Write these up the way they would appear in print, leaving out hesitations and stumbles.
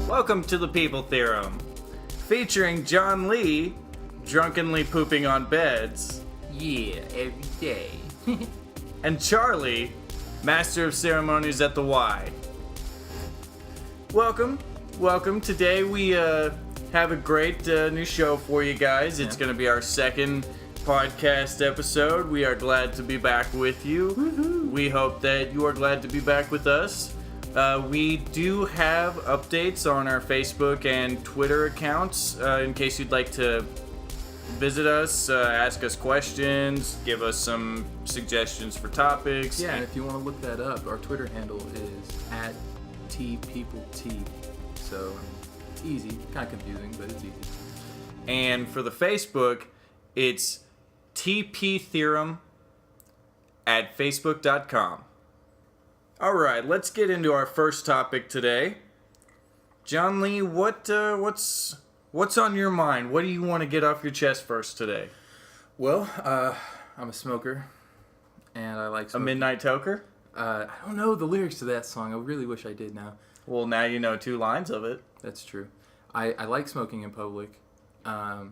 Welcome to the People Theorem, featuring John Lee drunkenly pooping on beds, Yeah, every day. and Charlie, master of ceremonies at the Y. Welcome. Today we have a great new show for you guys. It's going to be our second podcast episode. We are glad to be back with you. Woohoo. We hope that you are glad to be back with us. We do have updates on our Facebook and Twitter accounts in case you'd like to visit us, ask us questions, give us some suggestions for topics. Yeah, and if you want to look that up, our Twitter handle is @TPeopleT. So it's easy, kind of confusing, but it's easy. And for the Facebook, it's TP Theorem at facebook.com. All right, let's get into our first topic today. John Lee, what's on your mind? What do you want to get off your chest first today? Well, I'm a smoker, and I like A smoking. Midnight Toker? I don't know the lyrics to that song. I really wish I did now. Well, now you know 2 lines of it. That's true. I like smoking in public. I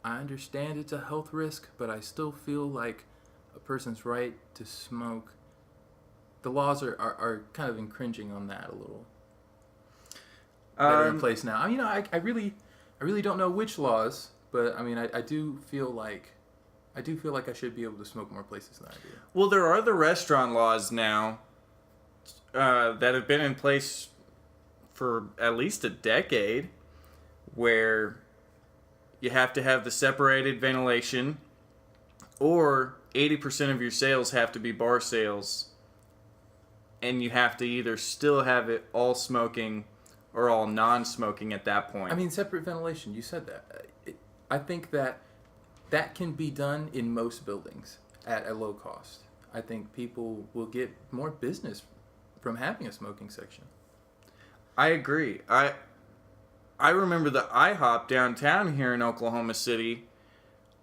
understand it's a health risk, but I still feel like a person's right to smoke. The laws are kind of infringing on that a little. Better in place now. I mean, I really don't know which laws, but I mean, I do feel like I should be able to smoke more places than I do. Well, there are the restaurant laws now that have been in place for at least a decade, where you have to have the separated ventilation, or 80% of your sales have to be bar sales, and you have to either still have it all smoking or all non-smoking at that point. I mean, separate ventilation. You said that. I think that can be done in most buildings at a low cost. I think people will get more business from having a smoking section. I agree. I remember the IHOP downtown here in Oklahoma City.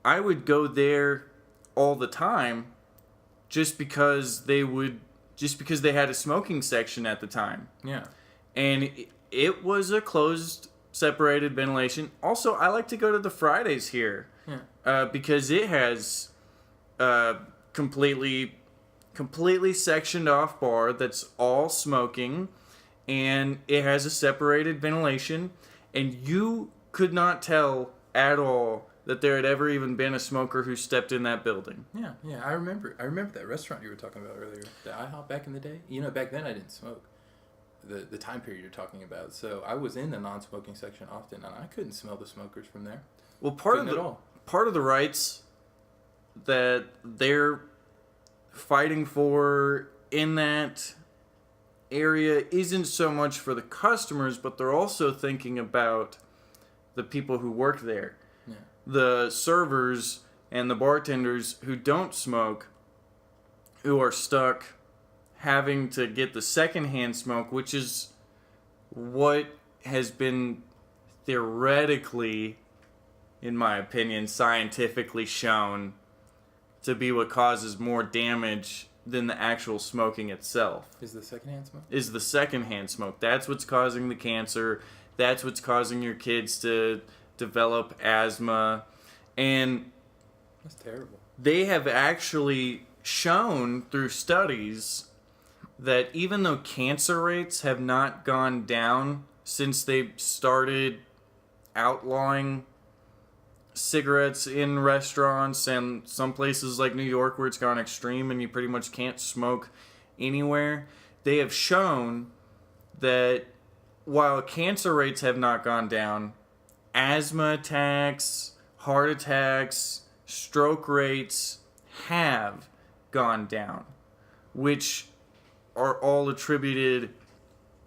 I would go there all the time just because they had a smoking section at the time. Yeah. And it was a closed, separated ventilation. Also, I like to go to the Fridays here. Yeah. Because it has completely sectioned off bar that's all smoking, and it has a separated ventilation, and you could not tell at all that there had ever even been a smoker who stepped in that building. Yeah. I remember that restaurant you were talking about earlier, the IHOP back in the day. You know, back then I didn't smoke. The time period you're talking about. So I was in the non-smoking section often, and I couldn't smell the smokers from there. Well, part of the rights that they're fighting for in that area isn't so much for the customers, but they're also thinking about the people who work there. Yeah. The servers and the bartenders who don't smoke, who are stuck having to get the secondhand smoke, which is what has been theoretically, in my opinion, scientifically shown to be what causes more damage than the actual smoking itself. Is the secondhand smoke? Is the secondhand smoke. That's what's causing the cancer. That's what's causing your kids to develop asthma. And That's terrible. they have actually shown through studies that even though cancer rates have not gone down since they started outlawing cigarettes in restaurants and some places like New York where it's gone extreme and you pretty much can't smoke anywhere, they have shown that while cancer rates have not gone down, asthma attacks, heart attacks, stroke rates have gone down, which are all attributed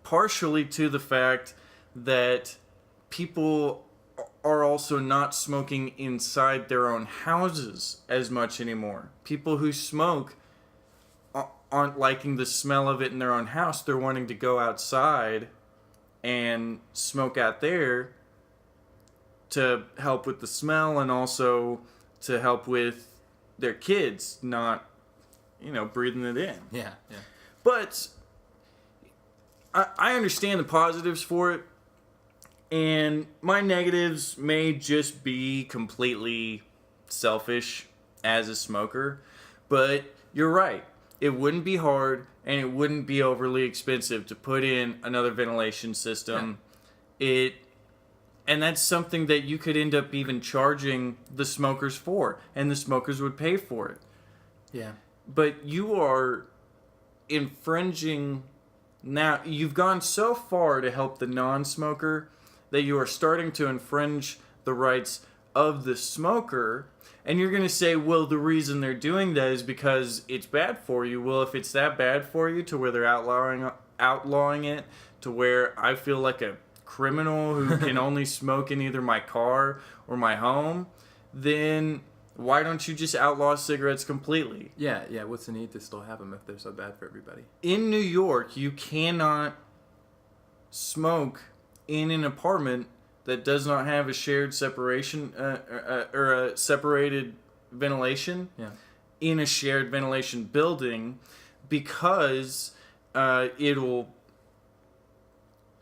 partially to the fact that people are also not smoking inside their own houses as much anymore. People who smoke aren't liking the smell of it in their own house. They're wanting to go outside and smoke out there to help with the smell and also to help with their kids not, breathing it in. Yeah. But I understand the positives for it. And my negatives may just be completely selfish as a smoker, but you're right. It wouldn't be hard and it wouldn't be overly expensive to put in another ventilation system. And that's something that you could end up even charging the smokers for, and the smokers would pay for it. Yeah. But you are infringing now. You've gone so far to help the non-smoker that you are starting to infringe the rights of the smoker. And you're going to say, well, the reason they're doing that is because it's bad for you. Well, if it's that bad for you to where they're outlawing it to where I feel like a criminal who can only smoke in either my car or my home, then why don't you just outlaw cigarettes completely? Yeah. What's the need to still have them if they're so bad for everybody? In New York, you cannot smoke in an apartment that does not have a shared separation or a separated ventilation in a shared ventilation building, because it'll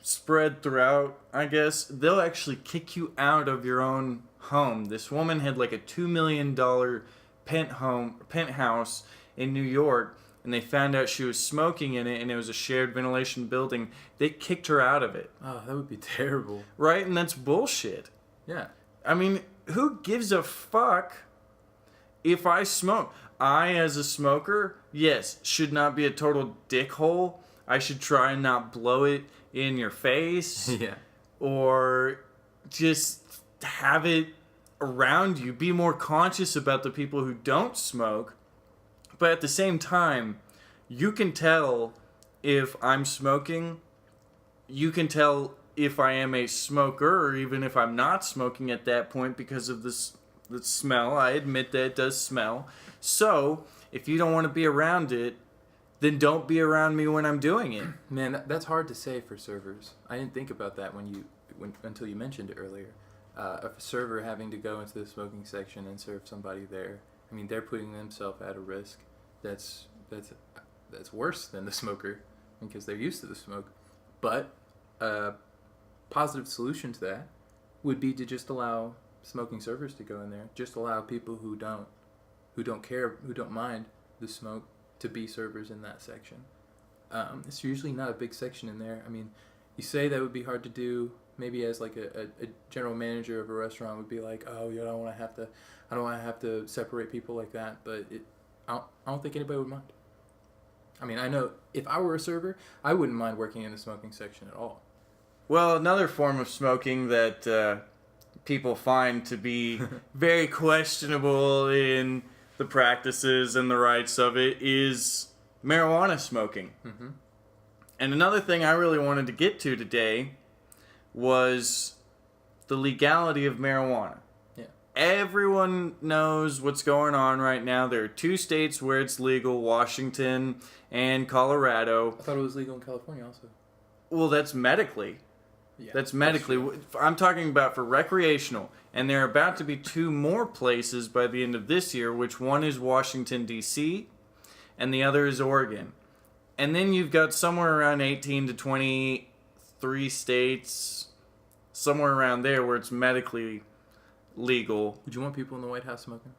spread throughout, I guess. They'll actually kick you out of your own home. This woman had like a $2 million penthouse in New York, and they found out she was smoking in it, and it was a shared ventilation building. They kicked her out of it. Oh, that would be terrible. Right? And that's bullshit. Yeah. I mean, who gives a fuck if I smoke? I, as a smoker, yes, should not be a total dickhole. I should try and not blow it in your face. Yeah. Or just have it around you. Be more conscious about the people who don't smoke. But at the same time, you can tell if I'm smoking. You can tell if I am a smoker, or even if I'm not smoking at that point because of the smell. I admit that it does smell. So, if you don't want to be around it, then don't be around me when I'm doing it. Man, that's hard to say for servers. I didn't think about that until you mentioned it earlier. A server having to go into the smoking section and serve somebody there. I mean, they're putting themselves at a risk that's worse than the smoker because they're used to the smoke. But a positive solution to that would be to just allow smoking servers to go in there. Just allow people who don't care, who don't mind the smoke, to be servers in that section. It's usually not a big section in there. I mean, you say that would be hard to do. Maybe as like a general manager of a restaurant would be like, oh, you don't want to have to separate people like that. But I don't think anybody would mind. I mean, I know if I were a server, I wouldn't mind working in the smoking section at all. Well, another form of smoking that people find to be very questionable in the practices and the rights of it is marijuana smoking. Mm-hmm. And another thing I really wanted to get to today was the legality of marijuana. Yeah. Everyone knows what's going on right now. There are 2 states where it's legal, Washington and Colorado. I thought it was legal in California also. Well, that's medically. Yeah, That's medically. I'm talking about for recreational. And there are about to be 2 more places by the end of this year, which one is Washington, D.C., and the other is Oregon. And then you've got somewhere around 18 to 23 states, somewhere around there where it's medically legal. Would you want people in the White House smoking?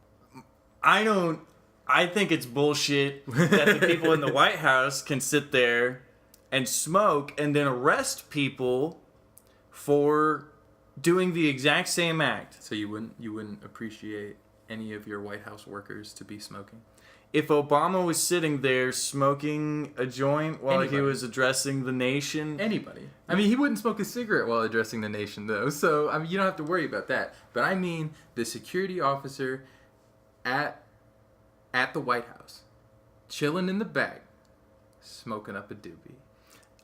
I think it's bullshit that the people in the White House can sit there and smoke and then arrest people for doing the exact same act. So you wouldn't appreciate any of your White House workers to be smoking? If Obama was sitting there smoking a joint while he was addressing the nation... Anybody. I mean, he wouldn't smoke a cigarette while addressing the nation, though. So, I mean, you don't have to worry about that. But I mean the security officer at the White House, chilling in the back, smoking up a doobie.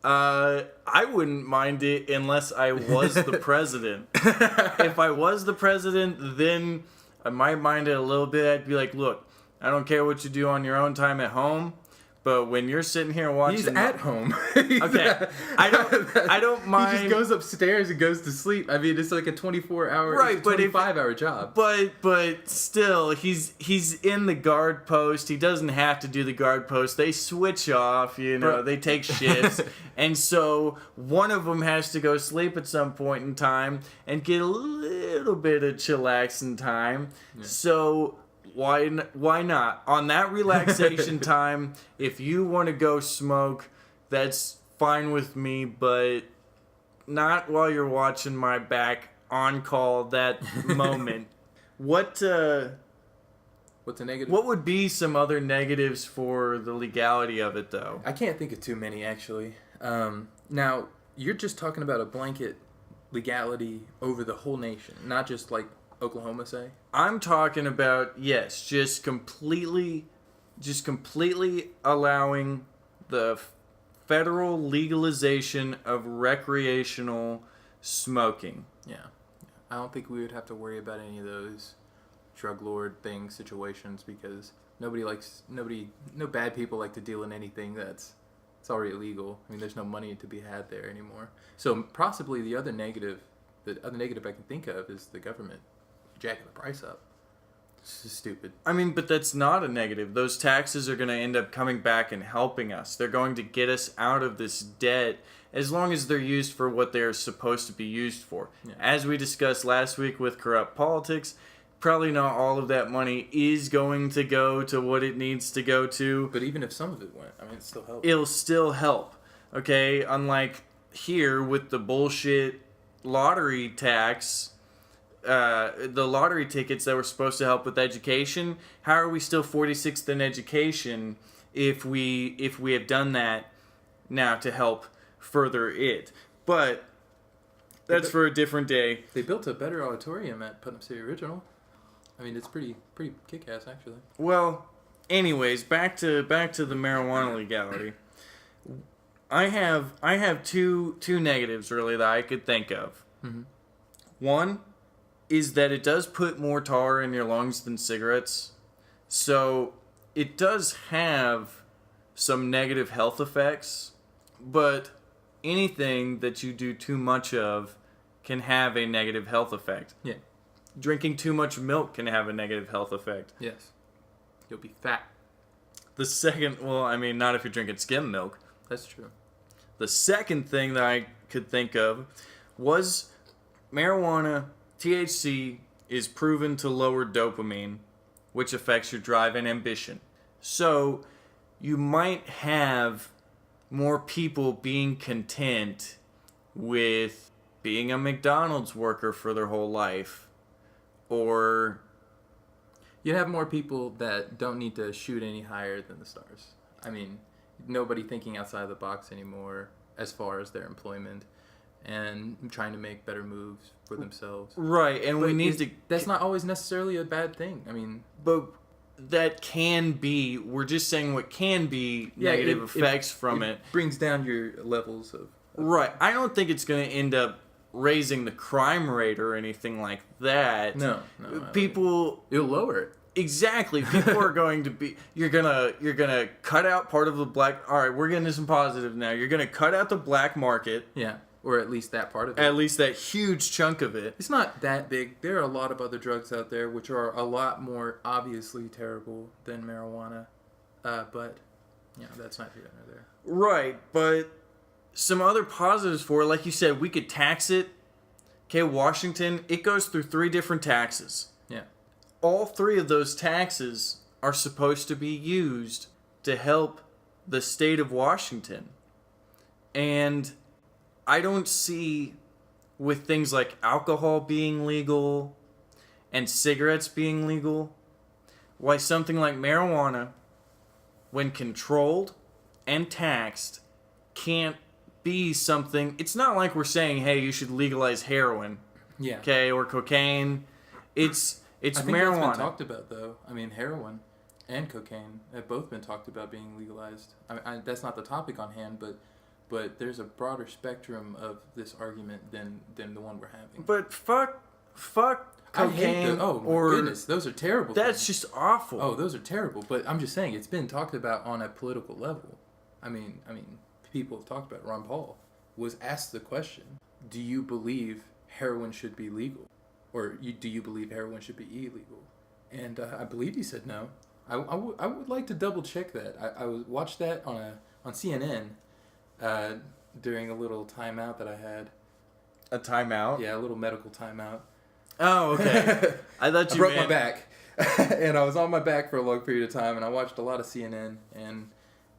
I wouldn't mind it unless I was the president. If I was the president, then I might mind it a little bit. I'd be like, look, I don't care what you do on your own time at home, But when you're sitting here watching, He's at home. Okay, I don't mind. He just goes upstairs and goes to sleep. I mean, it's like a 24-hour, Right, but 25-hour job. But still, he's in the guard post. He doesn't have to do the guard post. They switch off, they take shifts. And so one of them has to go sleep at some point in time and get a little bit of chillaxing time. Yeah. So why not? On that relaxation time, if you want to go smoke, that's fine with me, but not while you're watching my back on call that moment. What's a negative? What would be some other negatives for the legality of it, though? I can't think of too many, actually. Now, you're just talking about a blanket legality over the whole nation, not just like Oklahoma, say? I'm talking about, yes, just completely allowing the federal legalization of recreational smoking. Yeah. I don't think we would have to worry about any of those drug lord situations, because no bad people like to deal in anything that's already illegal. I mean, there's no money to be had there anymore. So possibly the other negative I can think of is the government jacking the price up. It's just stupid. I mean, but that's not a negative. Those taxes are going to end up coming back and helping us. They're going to get us out of this debt as long as they're used for what they're supposed to be used for. Yeah. As we discussed last week with corrupt politics, probably not all of that money is going to go to what it needs to go to. But even if some of it went, I mean, it still helps. It'll still help. Okay? Unlike here with the bullshit lottery tax, the lottery tickets that were supposed to help with education, how are we still 46th in education if we have done that now to help further it? But that's for a different day. They built a better auditorium at Putnam City Original. I mean, it's pretty kick-ass, actually. Well, anyways, back to the marijuana legality. I have two negatives really that I could think of. Mm-hmm. One is that it does put more tar in your lungs than cigarettes. So it does have some negative health effects, but anything that you do too much of can have a negative health effect. Yeah. Drinking too much milk can have a negative health effect. Yes. You'll be fat. Not if you're drinking skim milk. That's true. The second thing that I could think of was marijuana. THC is proven to lower dopamine, which affects your drive and ambition. So you might have more people being content with being a McDonald's worker for their whole life. Or you'd have more people that don't need to shoot any higher than the stars. I mean, nobody thinking outside the box anymore as far as their employment and trying to make better moves for themselves. Right, and that's not always necessarily a bad thing. I mean, but that can be, we're just saying what can be negative effects from it. Brings down your levels of... Right, I don't think it's going to end up raising the crime rate or anything like that. No. People... It'll lower it. Exactly. People are going to be... You're gonna cut out part of the black... All right, we're getting to some positive now. You're going to cut out the black market. Yeah. Or at least that part of it. At least that huge chunk of it. It's not that big. There are a lot of other drugs out there which are a lot more obviously terrible than marijuana. But, that's not here nor there. Right, but some other positives for it, like you said, we could tax it. Okay, Washington, it goes through 3 different taxes. Yeah. All 3 of those taxes are supposed to be used to help the state of Washington. And I don't see, with things like alcohol being legal and cigarettes being legal, why something like marijuana, when controlled and taxed, can't be something... It's not like we're saying, hey, you should legalize heroin, okay, or cocaine. It's marijuana. I think that's been talked about, though. I mean, heroin and cocaine have both been talked about being legalized. That's not the topic on hand, but there's a broader spectrum of this argument than the one we're having. But fuck fuck I hate cocaine. oh my or goodness, those are terrible. That's things. just awful. Oh, those are terrible. But I'm just saying, it's been talked about on a political level. I mean, people have talked about it. Ron Paul was asked the question: do you believe heroin should be legal, or do you believe heroin should be illegal? And I believe he said no. I would like to double check that. I watched that on CNN during a little timeout that I had. A timeout? Yeah, a little medical timeout. Oh, okay. I thought you broke my back, and I was on my back for a long period of time, and I watched a lot of CNN and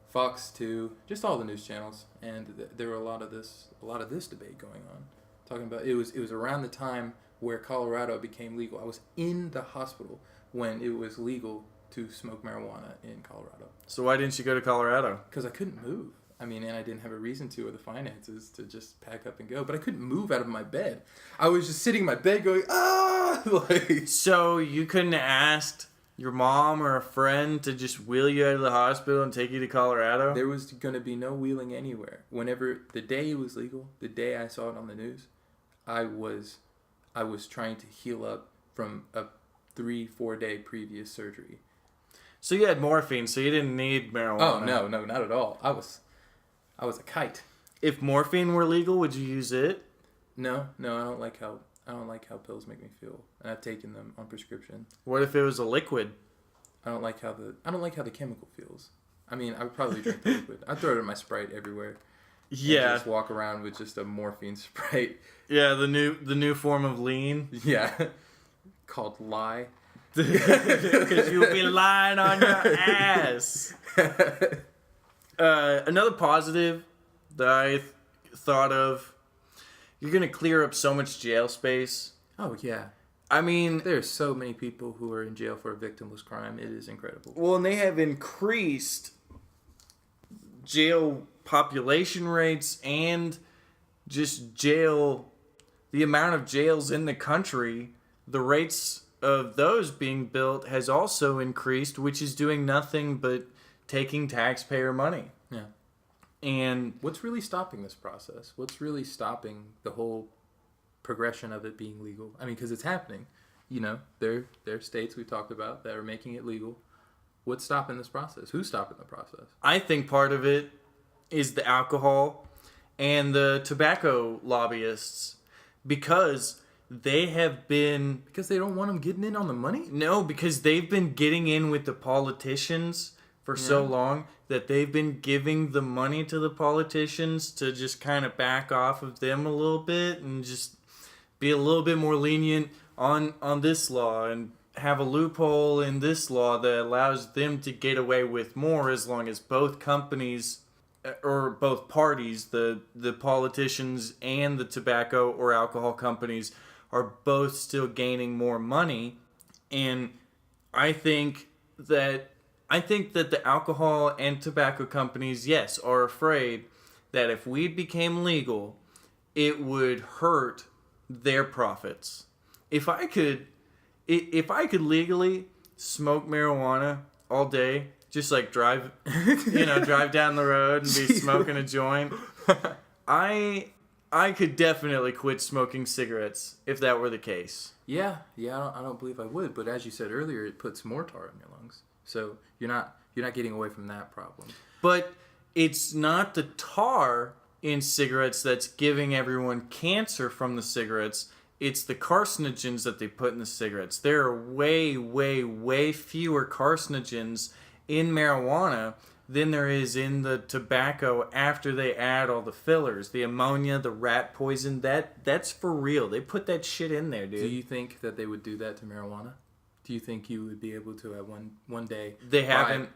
Fox 2, just all the news channels, and there were a lot of this debate going on, talking about it was around the time where Colorado became legal. I was in the hospital when it was legal to smoke marijuana in Colorado. So why didn't you go to Colorado? Because I couldn't move. I mean, and I didn't have a reason to or the finances to just pack up and go. But I couldn't move out of my bed. I was just sitting in my bed going, ah! Like, so you couldn't have asked your mom or a friend to just wheel you out of the hospital and take you to Colorado? There was going to be no wheeling anywhere. Whenever, the day it was legal, the day I saw it on the news, I was trying to heal up from a 3-4 day previous surgery. So you had morphine, so you didn't need marijuana. Oh, no, not at all. I was a kite. If morphine were legal, would you use it? No, I don't like how pills make me feel, and I've taken them on prescription. What if it was a liquid? I don't like how the chemical feels. I mean, I would probably drink the liquid. I'd throw it in my Sprite everywhere. Yeah. And just walk around with just a morphine Sprite. Yeah, the new form of lean. Yeah. Called lie. Because you'll be lying on your ass. Another positive that I thought of, you're going to clear up so much jail space. Oh, yeah. I mean, there's so many people who are in jail for a victimless crime. It is incredible. Well, and they have increased jail population rates and just the amount of jails in the country. The rates of those being built has also increased, which is doing nothing but taking taxpayer money. Yeah. And what's really stopping this process? What's really stopping the whole progression of it being legal? I mean, because it's happening. You know, there are states we talked about that are making it legal. What's stopping this process? Who's stopping the process? I think part of it is the alcohol and the tobacco lobbyists, because they have been... Because they don't want them getting in on the money? No, because they've been getting in with the politicians for so long that they've been giving the money to the politicians to just kind of back off of them a little bit and just be a little bit more lenient on this law and have a loophole in this law that allows them to get away with more, as long as both companies or both parties, the politicians and the tobacco or alcohol companies, are both still gaining more money. And I think that the alcohol and tobacco companies, yes, are afraid that if weed became legal, it would hurt their profits. If I could legally smoke marijuana all day, just like drive down the road and be smoking a joint, I could definitely quit smoking cigarettes if that were the case. Yeah, I don't believe I would. But as you said earlier, it puts more tar in your lungs, so you're not getting away from that problem. But it's not the tar in cigarettes that's giving everyone cancer from the cigarettes. It's the carcinogens that they put in the cigarettes. There are way, way, way fewer carcinogens in marijuana than there is in the tobacco after they add all the fillers. The ammonia, the rat poison, that's for real. They put that shit in there, dude. Do you think that they would do that to marijuana? Do you think you would be able to at one day? They haven't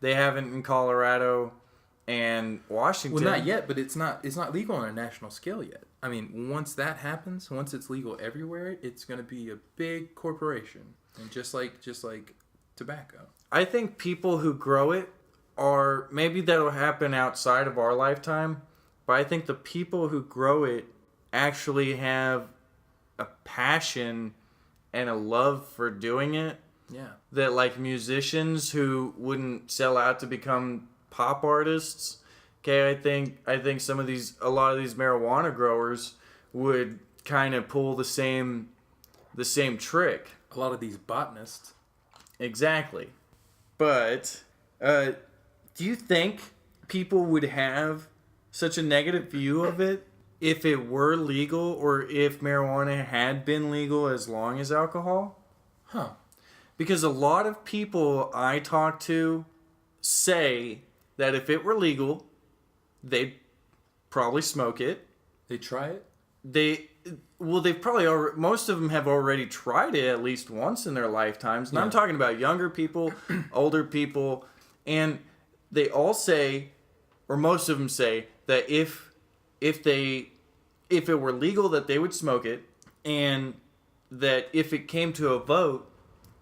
in Colorado and Washington. Well, not yet, but it's not legal on a national scale yet. I mean, once that happens, once it's legal everywhere, it's going to be a big corporation, and just like tobacco. I think people who grow it are, maybe that'll happen outside of our lifetime, but I think the people who grow it actually have a passion and a love for doing it. Yeah. That, like, musicians who wouldn't sell out to become pop artists. Okay, I think a lot of these marijuana growers would kind of pull the same the same trick. A lot of these botanists. Exactly. But do you think people would have such a negative view of it if it were legal, or if marijuana had been legal as long as alcohol? Huh. Because a lot of people I talk to say that if it were legal, they'd probably smoke it. They try it? They've probably most of them have already tried it at least once in their lifetimes. And I'm talking about younger people, older people, and they all say, or most of them say, that if it were legal, that they would smoke it, and that if it came to a vote,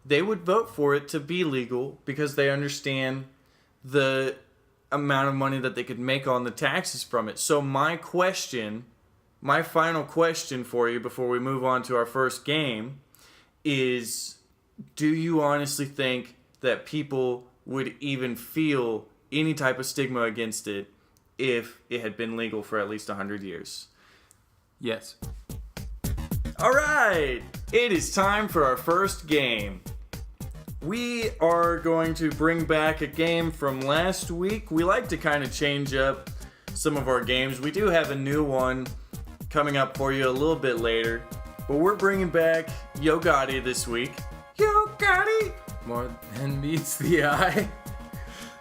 they would vote for it to be legal because they understand the amount of money that they could make on the taxes from it. So my final question for you before we move on to our first game is, do you honestly think that people would even feel any type of stigma against it if it had been legal for at least 100 years? Yes. All right, it is time for our first game. We are going to bring back a game from last week. We like to kind of change up some of our games. We do have a new one coming up for you a little bit later, but we're bringing back Yo Gotti this week. Yo Gotti! More than meets the eye.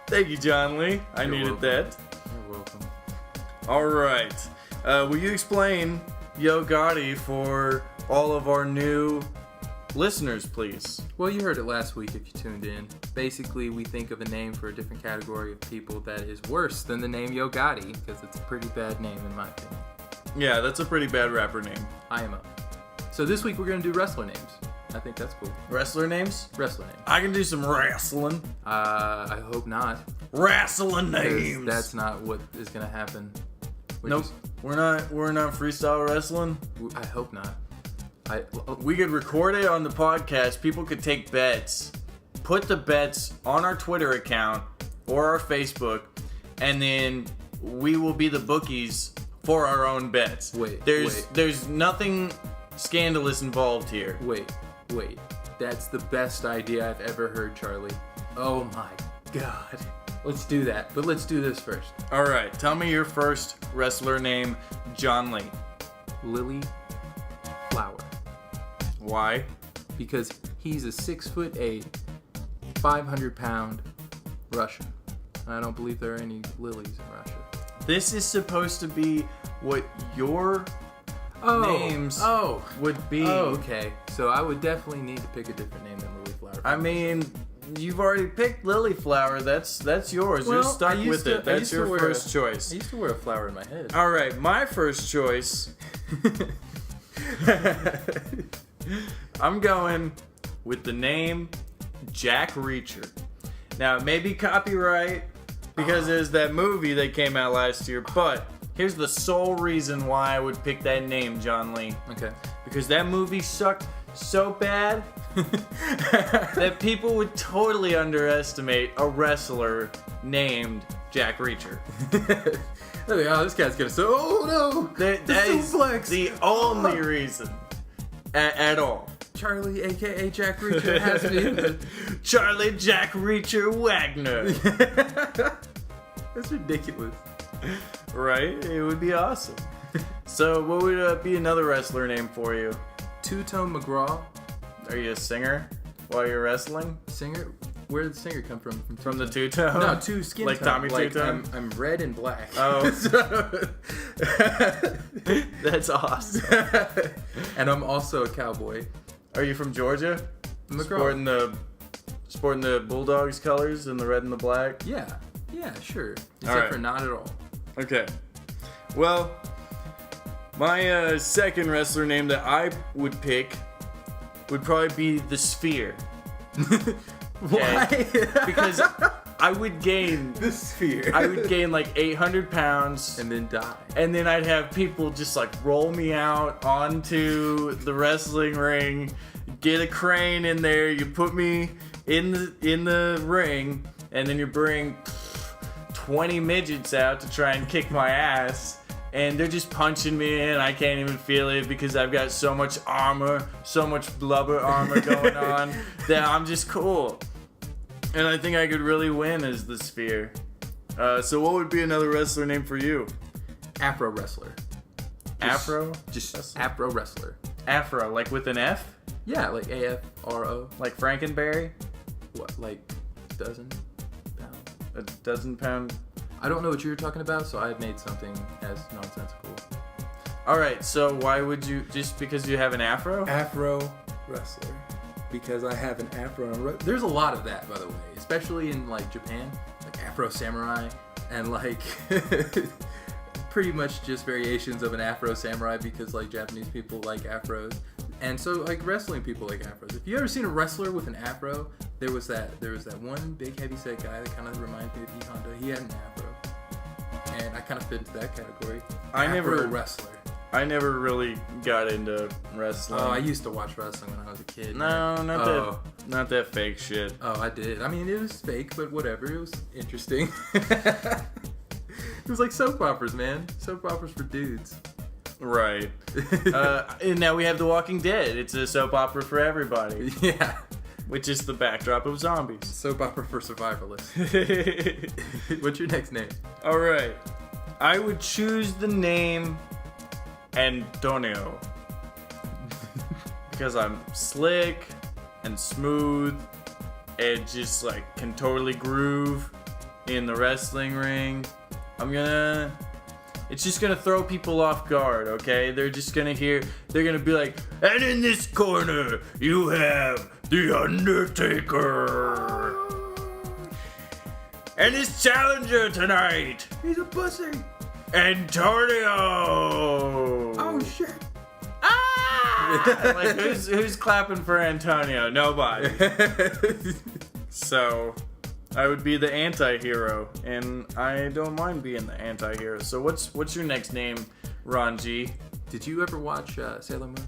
Thank you, John Lee. I needed that. You're welcome. All right. Will you explain Yo Gotti for all of our new listeners, please? Well, you heard it last week if you tuned in. Basically, we think of a name for a different category of people that is worse than the name Yo Gotti, because it's a pretty bad name in my opinion. Yeah, that's a pretty bad rapper name. I am up. So this week we're going to do wrestler names. I think that's cool. Wrestler names? Wrestler names. I can do some wrestling. I hope not. Wrestling names. That's not what is going to happen. Nope. We're not freestyle wrestling. I hope not. We could record it on the podcast. People could take bets. Put the bets on our Twitter account or our Facebook, and then we will be the bookies for our own bets. There's nothing scandalous involved here. Wait. That's the best idea I've ever heard, Charlie. Oh my god. Let's do that. But let's do this first. All right. Tell me your first wrestler name, John Lee. Lily Flower. Why? Because he's a 6'8", 500-pound Russian. I don't believe there are any lilies in Russia. This is supposed to be what your names would be. Oh, okay. So I would definitely need to pick a different name than Lily Flower. I mean, you've already picked Lily Flower. That's yours. Well, You're stuck with it. That's your first choice. I used to wear a flower in my head. All right, my first choice. I'm going with the name Jack Reacher. Now, it may be copyright because there's that movie that came out last year, but here's the sole reason why I would pick that name, John Lee. Okay. Because that movie sucked so bad that people would totally underestimate a wrestler named Jack Reacher. Oh, this guy's gonna say, oh no! That is the only reason at all. Charlie, aka Jack Reacher, has to be in it. Charlie Jack Reacher Wagner. That's ridiculous. Right? It would be awesome. So, what would be another wrestler name for you? Two-Tone McGraw. Are you a singer while you're wrestling? Singer? Where did the singer come from? From the two-tone? No, two skin like tone. Tommy Two-Tone? I'm red and black. Oh. That's awesome. And I'm also a cowboy. Are you from Georgia? McGraw. Sporting the Bulldogs colors and the red and the black? Yeah, sure. Except All right. for not at all. Okay. Well, my second wrestler name that I would pick would probably be the Sphere. Why? Because I would gain The Sphere. I would gain like 800 pounds. And then die. And then I'd have people just like roll me out onto the wrestling ring, get a crane in there, you put me in the ring, and then you bring 20 midgets out to try and kick my ass. and they're just punching me and I can't even feel it because I've got so much armor, so much blubber armor going on that I'm just cool. And I think I could really win as the Sphere. So what would be another wrestler name for you? Afro wrestler. Afro? Just Wrestler? Afro wrestler. Afro, like with an F? Yeah, like AFRO. Like Frankenberry? What, like dozen pound? A dozen pound? I don't know what you were talking about, so I made something as nonsensical. Alright, so why would you, just because you have an afro? Afro wrestler. Because I have an afro. There's a lot of that, by the way, especially in like Japan, like Afro samurai, and like pretty much just variations of an Afro samurai because like Japanese people like afros, and so like wrestling people like afros. If you ever seen a wrestler with an afro, there was that one big heavyset guy that kind of reminds me of E Honda. He had an afro, and I kind of fit into that category. Afro wrestler. I never really got into wrestling. Oh, I used to watch wrestling when I was a kid. No, not that fake shit. Oh, I did. I mean, it was fake, but whatever. It was interesting. It was like soap operas, man. Soap operas for dudes. Right. And now we have The Walking Dead. It's a soap opera for everybody. Yeah. Which is the backdrop of zombies. Soap opera for survivalists. What's your next name? All right. I would choose the name Antonio. Because I'm slick and smooth and just like can totally groove in the wrestling ring. It's just gonna throw people off guard, okay? They're gonna be like, and in this corner, you have The Undertaker. And his challenger tonight, He's a pussy. Antonio. Oh shit. Ah! Like who's clapping for Antonio? Nobody. So I would be the anti-hero, and I don't mind being the anti-hero. So what's your next name, Ron G? Did you ever watch Sailor Moon?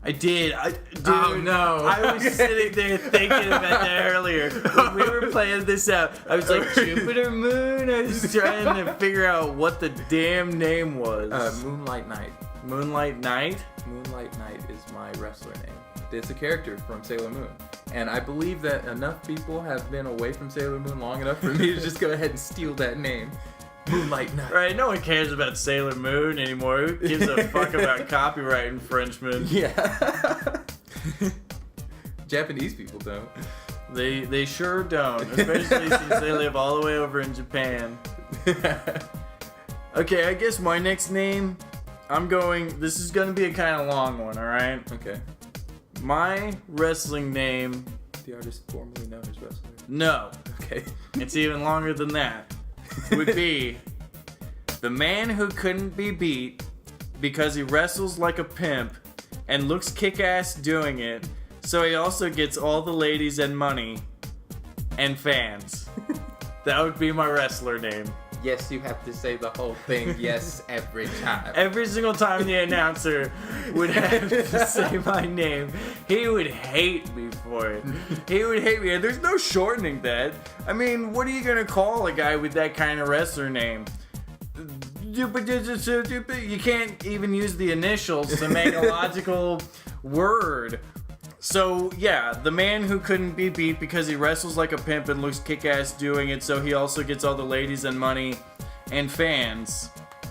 I did. Dude, Oh, no. I was sitting there thinking about that earlier. When we were playing this out, I was like, Jupiter Moon? I was trying to figure out what the damn name was. Moonlight Knight. Moonlight Knight? Moonlight Knight is my wrestler name. It's a character from Sailor Moon. And I believe that enough people have been away from Sailor Moon long enough for me to just go ahead and steal that name. Moonlight Knight. Right, no one cares about Sailor Moon anymore. Who gives a fuck about copyright infringement? Yeah. Japanese people don't. They sure don't, especially since they live all the way over in Japan. Okay, I guess my next name, this is gonna be a kind of long one, alright? Okay. My wrestling name, The artist formerly known as wrestler. no, Okay. it's even longer than that, would be the man who couldn't be beat because he wrestles like a pimp and looks kick-ass doing it, so he also gets all the ladies and money and fans. That would be my wrestler name. Yes, you have to say the whole thing yes every time. Every single time the announcer would have to say my name, he would hate me for it. He would hate me, and there's no shortening that. I mean, what are you gonna call a guy with that kind of wrestler name? You can't even use the initials to make a logical word. So, yeah, the man who couldn't be beat because he wrestles like a pimp and looks kick-ass doing it, so he also gets all the ladies and money and fans.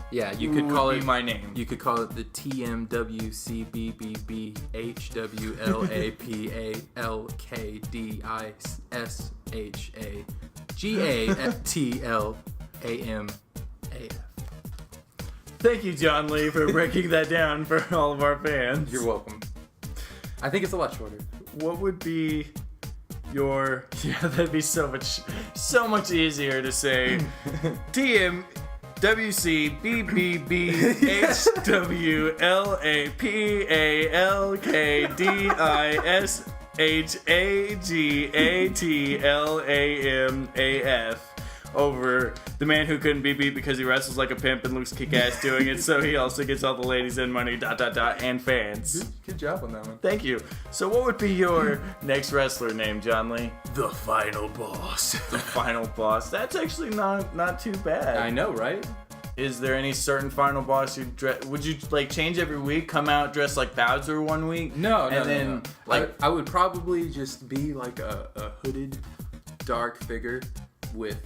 Yeah, you could call would it be my name. You could call it the TMWCBBHWLAPALKDISSHAGATLAMAF. Thank you, John Lee, for breaking that down for all of our fans. You're welcome. I think it's a lot shorter. What would be your... Yeah, that'd be so much easier to say. TMWCBBHWLAPALKDISSHAGATLAMAF over the man who couldn't be beat because he wrestles like a pimp and looks kick-ass doing it, so he also gets all the ladies and money, ... and fans. Good job on that one. Thank you. So what would be your next wrestler name, John Lee? The Final Boss. The Final Boss. That's actually not too bad. I know, right? Is there any certain final boss you dress? Would you like change every week? Come out dressed like Bowser one week? No, and then no. like I would probably just be like a hooded, dark figure with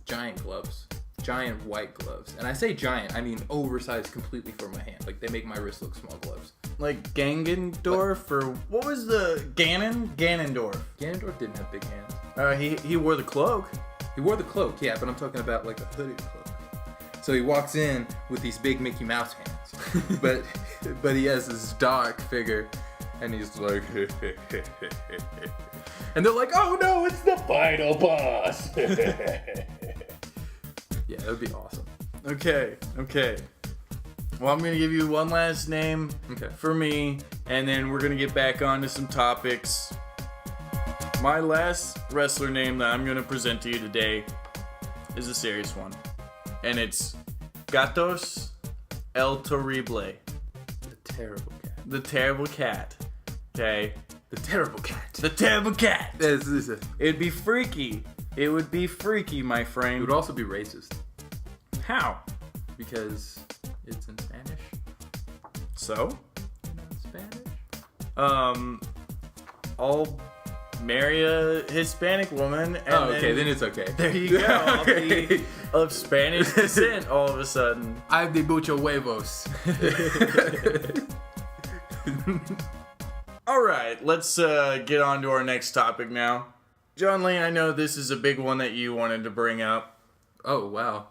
giant gloves, giant white gloves. And I say giant, I mean oversized completely for my hand. Like they make my wrist look small gloves. like Ganondorf or what was the Ganondorf? Ganondorf didn't have big hands. He wore the cloak. He wore the cloak, yeah, but I'm talking about like a hooded cloak. So he walks in with these big Mickey Mouse hands, but he has this dark figure, and he's like, and they're like, oh no, it's the final boss. Yeah, that would be awesome. Okay. Well, I'm gonna give you one last name Okay. for me, and then we're gonna get back onto some topics. My last wrestler name that I'm gonna present to you today is a serious one, and it's Gatos El Terrible, The terrible cat. the terrible cat. Okay, The terrible cat. the terrible cat. This is a, It'd be freaky. It would be freaky, my it friend. would also be racist How? because it's in Spanish. So? Spanish. I'll marry a Hispanic woman, and Oh, okay, then it's okay. there you go. I'll Okay. be of Spanish descent all of a sudden. I have de mucho huevos. All right, let's get on to our next topic now. John Lee, I know this is a big one that you wanted to bring up. Oh wow,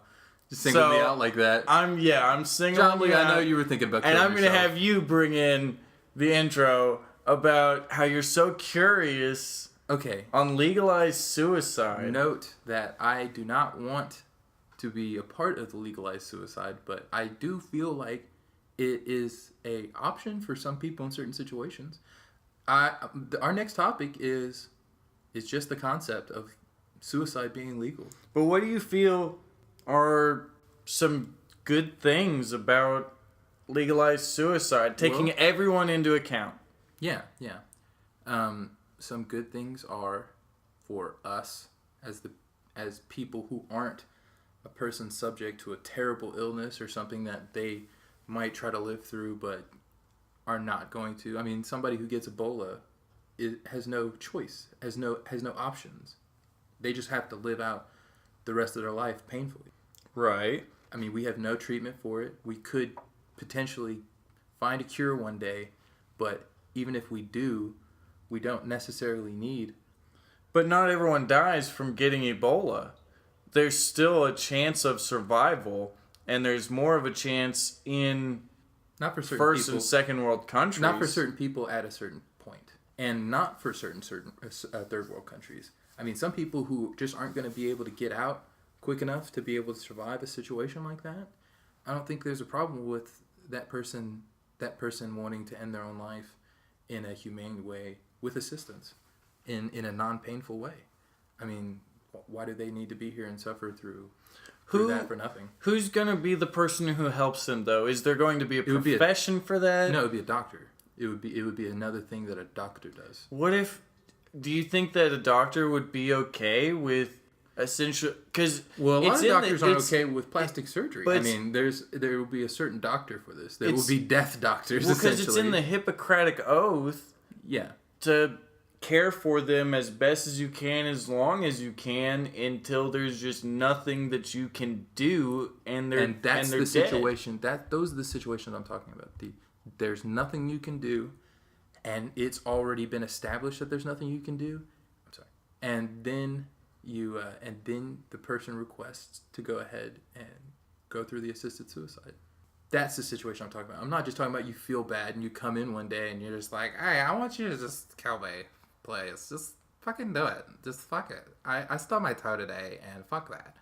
just single me So, out like that. I'm singling John Lee, you I know out, you were thinking about and killing I'm gonna yourself. have you bring in the intro about how you're so curious Okay. on legalized suicide. Note that I do not want to be a part of the legalized suicide, but I do feel like it is a option for some people in certain situations. Our next topic is just the concept of suicide being legal. But what do you feel are some good things about legalized suicide, taking Well- everyone into account? Yeah. Some good things are for us as people who aren't a person subject to a terrible illness or something that they might try to live through but are not going to. I mean, somebody who gets Ebola has no choice, has no options. They just have to live out the rest of their life painfully. Right. I mean, we have no treatment for it. We could potentially find a cure one day, but even if we do, we don't necessarily need. But not everyone dies from getting Ebola. There's still a chance of survival, and there's more of a chance in Not for certain first people. and second world countries. Not for certain people at a certain point, and not for certain third world countries. I mean, some people who just aren't going to be able to get out quick enough to be able to survive a situation like that. I don't think there's a problem with that person wanting to end their own life in a humane way with assistance, in a non-painful way. I mean, why do they need to be here and suffer through that for nothing? Who's going to be the person who helps them, though? Is there going to be a would be a- profession for that? No, it would be a doctor. It would be another thing that a doctor does. What if... Do you think that a doctor would be okay with essential... Because Well, a lot of doctors aren't okay with plastic surgery. but I mean, there will be a certain doctor for this. There will It's- be death doctors, because it's essentially. in the Hippocratic Oath Yeah. to care for them as best as you can, as long as you can, until there's just nothing that you can do, and they're And that's they're the dead. situation. Those are the situations I'm talking about. There's nothing you can do, and it's already been established that there's nothing you can do. I'm sorry. And then the person requests to go ahead and go through the assisted suicide. That's the situation I'm talking about. I'm not just talking about you feel bad and you come in one day and you're just like, hey, I want you to just kill me, please. Just fucking do it. Just fuck it. I stubbed my toe today and fuck that.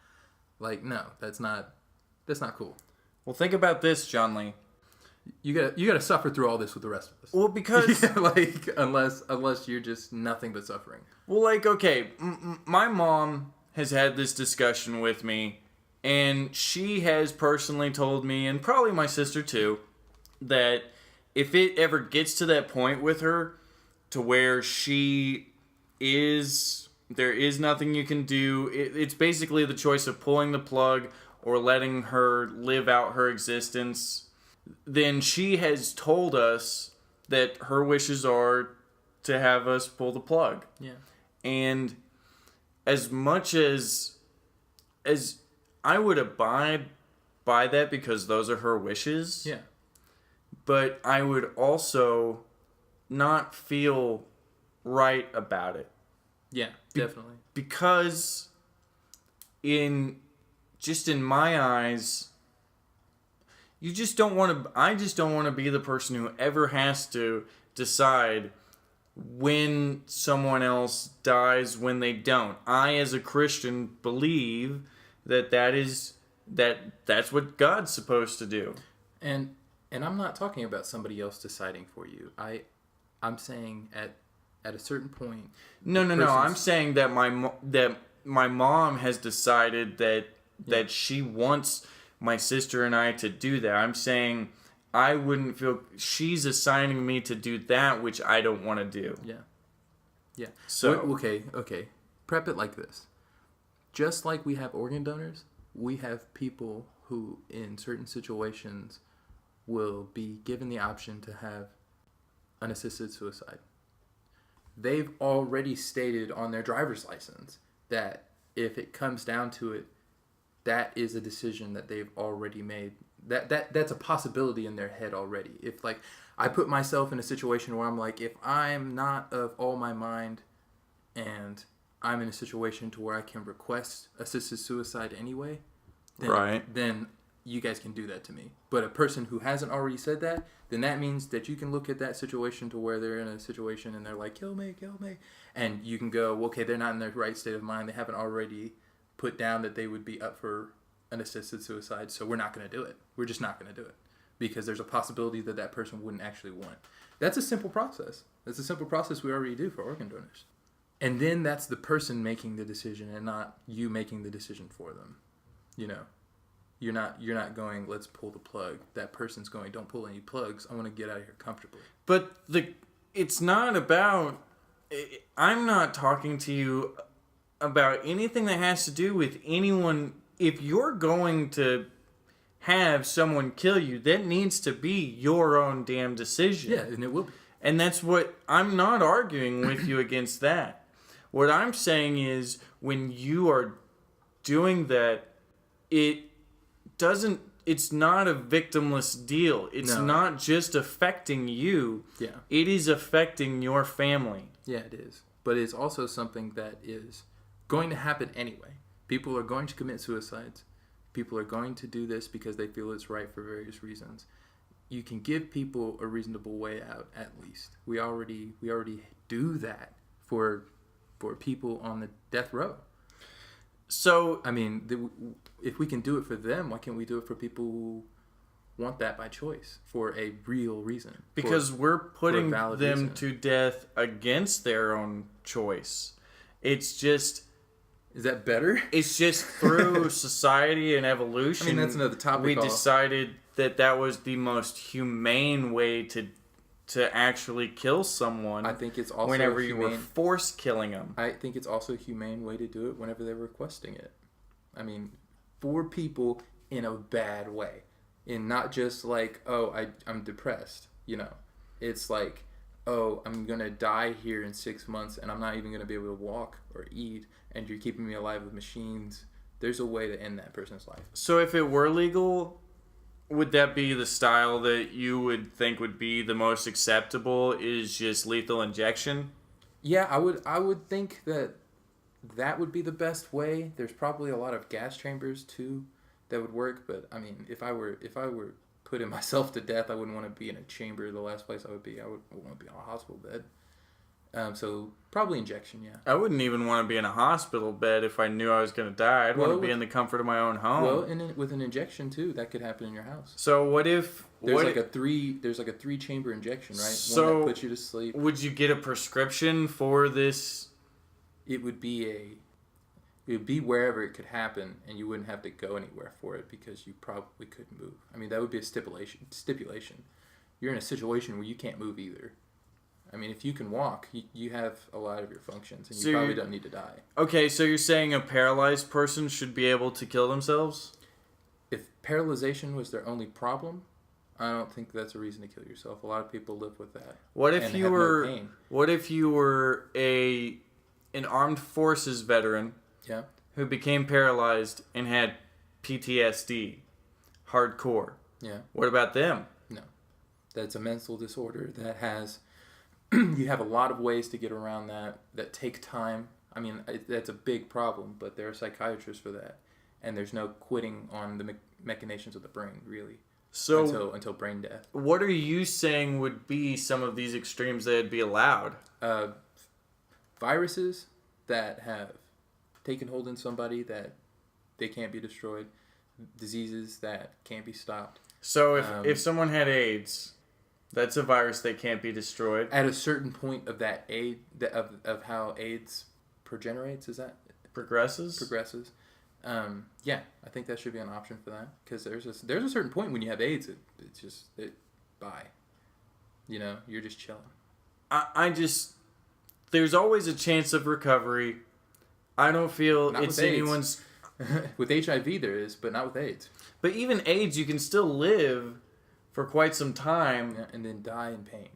Like, no, that's not cool. Well, think about this, John Lee. You gotta suffer through all this with the rest of us. Well, because... like, unless you're just nothing but suffering. Well, like, okay, my mom has had this discussion with me, and she has personally told me, and probably my sister too, that if it ever gets to that point with her, to where there is nothing you can do, it's basically the choice of pulling the plug or letting her live out her existence, then she has told us that her wishes are to have us pull the plug. Yeah. And as much as I would abide by that because those are her wishes. Yeah. But I would also not feel right about it. Yeah, definitely. Because in my eyes, you just don't want to, I just don't want to be the person who ever has to decide when someone else dies when they don't. I, as a Christian, believe that's what God's supposed to do. And I'm not talking about somebody else deciding for you. I'm saying at a certain point. No. I'm saying that my mom has decided that she wants my sister and I to do that. I'm saying I wouldn't feel she's assigning me to do that which I don't want to do. Yeah. So okay. Prep it like this. Just like we have organ donors, we have people who in certain situations will be given the option to have an assisted suicide. They've already stated on their driver's license that if it comes down to it, that is a decision that they've already made. That's a possibility in their head already. If like I put myself in a situation where I'm like, if I'm not of all my mind and I'm in a situation to where I can request assisted suicide anyway, then you guys can do that to me. But a person who hasn't already said that, then that means that you can look at that situation to where they're in a situation and they're like, kill me. And you can go, well, okay, they're not in their right state of mind. They haven't already put down that they would be up for an assisted suicide. So we're not going to do it. We're just not going to do it. Because there's a possibility that person wouldn't actually want. That's a simple process. That's a simple process we already do for organ donors. And then that's the person making the decision and not you making the decision for them. You know? You're not going, let's pull the plug. That person's going, don't pull any plugs. I want to get out of here comfortably. But it's not about, I'm not talking to you about anything that has to do with anyone. If you're going to have someone kill you, that needs to be your own damn decision. Yeah, and it will be. And that's what, I'm not arguing with you against that. What I'm saying is, when you are doing that, it's not a victimless deal. It's not just affecting you. Yeah. It is affecting your family. Yeah, it is. But it's also something that is going to happen anyway. People are going to commit suicides. People are going to do this because they feel it's right for various reasons. You can give people a reasonable way out, at least. We already do that for people on the death row. So, I mean, if we can do it for them, why can't we do it for people who want that by choice for a real reason? Because we're putting them to death against their own choice. It's just... Is that better? It's just through society and evolution. I mean, that's another topic. We decided that was the most humane way to actually kill someone. I think it's also whenever you were force killing them. I think it's also a humane way to do it whenever they're requesting it. I mean, for people in a bad way, and not just like, oh, I'm depressed. You know, it's like, oh, I'm gonna die here in 6 months, and I'm not even gonna be able to walk or eat, and you're keeping me alive with machines. There's a way to end that person's life. So if it were legal, would that be the style that you would think would be the most acceptable, is just lethal injection? Yeah, I would think that would be the best way. There's probably a lot of gas chambers too that would work, but I mean, if I were putting myself to death, I wouldn't want to be in a chamber. The last place I would want to be on a hospital bed. So probably injection, yeah. I wouldn't even want to be in a hospital bed if I knew I was going to die. I'd want to be in the comfort of my own home. Well, and with an injection too, that could happen in your house. So what if there's like a three chamber injection, right? So one that puts you to sleep. Would you get a prescription for this? It would be wherever it could happen, and you wouldn't have to go anywhere for it because you probably couldn't move. I mean, that would be a stipulation. You're in a situation where you can't move either. I mean, if you can walk, you have a lot of your functions, and you probably don't need to die. Okay, so you're saying a paralyzed person should be able to kill themselves? if paralyzation was their only problem, I don't think that's a reason to kill yourself. A lot of people live with that. What if and you have no were pain. what if you were an armed forces veteran Yeah. who became paralyzed and had PTSD, hardcore? Yeah. What about them? No. That's a mental disorder that has you have a lot of ways to get around that take time. I mean, that's a big problem, but there are psychiatrists for that. And there's no quitting on the machinations of the brain, really. So Until brain death. what are you saying would be some of these extremes that'd be allowed? Viruses that have taken hold in somebody that they can't be destroyed. Diseases that can't be stopped. So if someone had AIDS, that's a virus that can't be destroyed. At a certain point of that of how AIDS progenerates, is that Progresses? yeah, I think that should be an option for that, because there's a certain point when you have AIDS, bye. You know, you're just chilling. There's always a chance of recovery. I don't feel Not it's with AIDS. anyone's. With HIV there is, but not with AIDS. But even AIDS, you can still live for quite some time. Yeah, and then die in pain,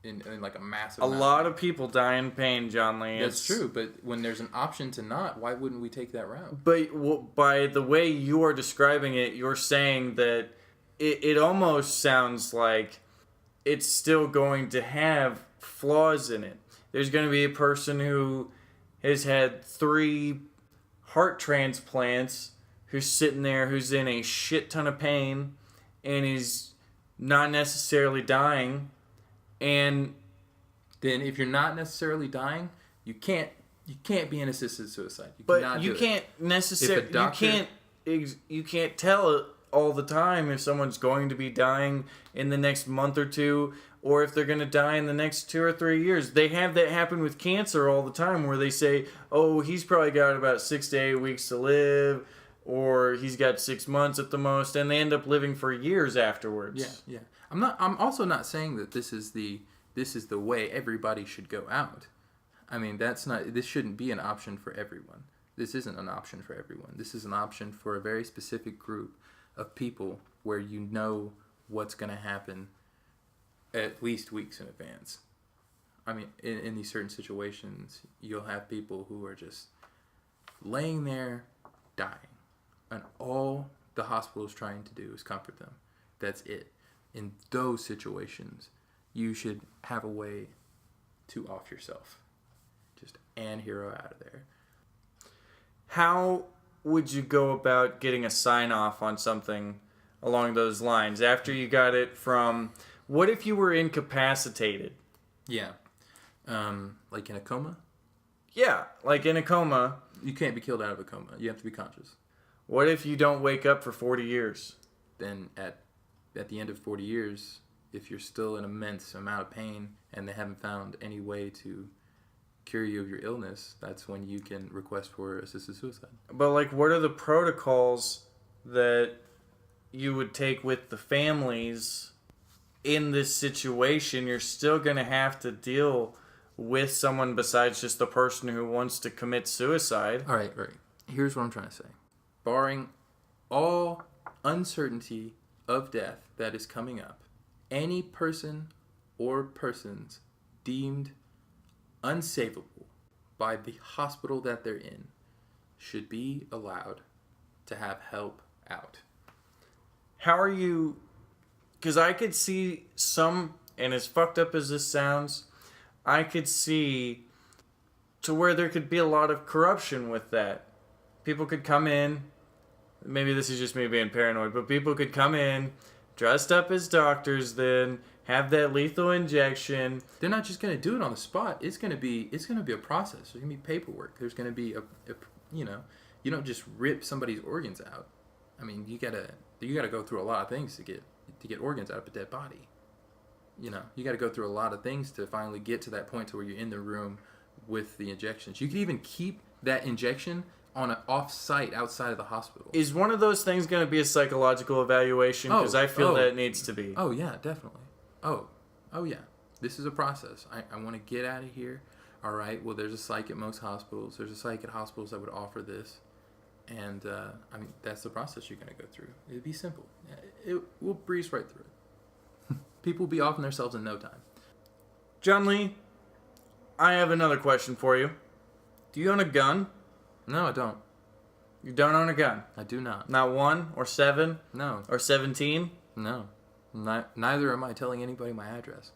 in like a massive. A amount. lot of people die in pain, John Lee. That's true, but when there's an option to not, why wouldn't we take that route? But by the way you are describing it, you're saying that it almost sounds like it's still going to have flaws in it. There's going to be a person who has had 3 heart transplants who's sitting there who's in a shit ton of pain and is not necessarily dying. And then if you're not necessarily dying, you can't be in assisted suicide. You can't necessarily you can't tell all the time if someone's going to be dying in the next month or two, or if they're going to die in the next 2 or 3 years. They have that happen with cancer all the time, where they say, oh, he's probably got about 6 to 8 weeks to live, or he's got 6 months at the most, and they end up living for years afterwards. Yeah. I'm also not saying that this is the way everybody should go out. I mean, this shouldn't be an option for everyone. This isn't an option for everyone. This is an option for a very specific group of people where you know what's going to happen at least weeks in advance. I mean, in these certain situations, you'll have people who are just laying there dying, and all the hospital is trying to do is comfort them. That's it. In those situations, you should have a way to off yourself. Just and hero out of there. How would you go about getting a sign off on something along those lines after you got it from? What if you were incapacitated? Yeah. Like in a coma? Yeah, like in a coma. You can't be killed out of a coma. You have to be conscious. What if you don't wake up for 40 years? Then at the end of 40 years, if you're still in immense amount of pain and they haven't found any way to cure you of your illness, that's when you can request for assisted suicide. But like, what are the protocols that you would take with the families in this situation? You're still going to have to deal with someone besides just the person who wants to commit suicide. All right. Here's what I'm trying to say. Barring all uncertainty of death that is coming up, any person or persons deemed unsavable by the hospital that they're in should be allowed to have help out. How are you? Because I could see some, and as fucked up as this sounds, I could see to where there could be a lot of corruption with that. People could come in, maybe this is just me being paranoid, but people could come in dressed up as doctors, then have that lethal injection. They're not just going to do it on the spot. It's going to be a process. There's going to be paperwork. There's going to be you don't just rip somebody's organs out. I mean, you gotta go through a lot of things to get organs out of a dead body. You got to go through a lot of things to finally get to that point to where you're in the room with the injections. You could even keep that injection on an off-site outside of the hospital. Is one of those things going to be a psychological evaluation? Because I feel that it needs to be. Oh, yeah, definitely. Oh, yeah. This is a process. I want to get out of here. All right, well, there's a psych at most hospitals. There's a psych at hospitals that would offer this. And I mean, that's the process you're going to go through. It'd be simple. We'll breeze right through it. People will be offing themselves in no time. John Lee, I have another question for you. Do you own a gun? No, I don't. You don't own a gun? I do not. Not 1 or 7 No. or 17? No. Neither am I telling anybody my address.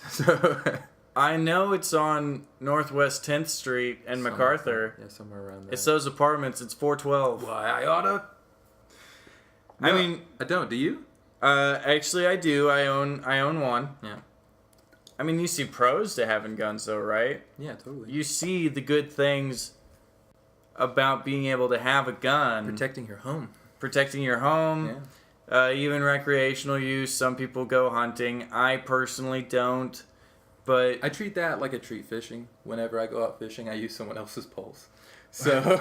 So I know it's on Northwest 10th Street and MacArthur. Yeah, somewhere around there. It's those apartments. It's 412. Why, I oughta. I No, mean, I don't. Do you? actually, I do. I own one. Yeah. I mean, you see pros to having guns, though, right? Yeah, totally. You see the good things about being able to have a gun. Protecting your home. Protecting your home. Yeah. Even recreational use. Some people go hunting. I personally don't. But I treat that like I treat fishing. Whenever I go out fishing, I use someone else's poles. So,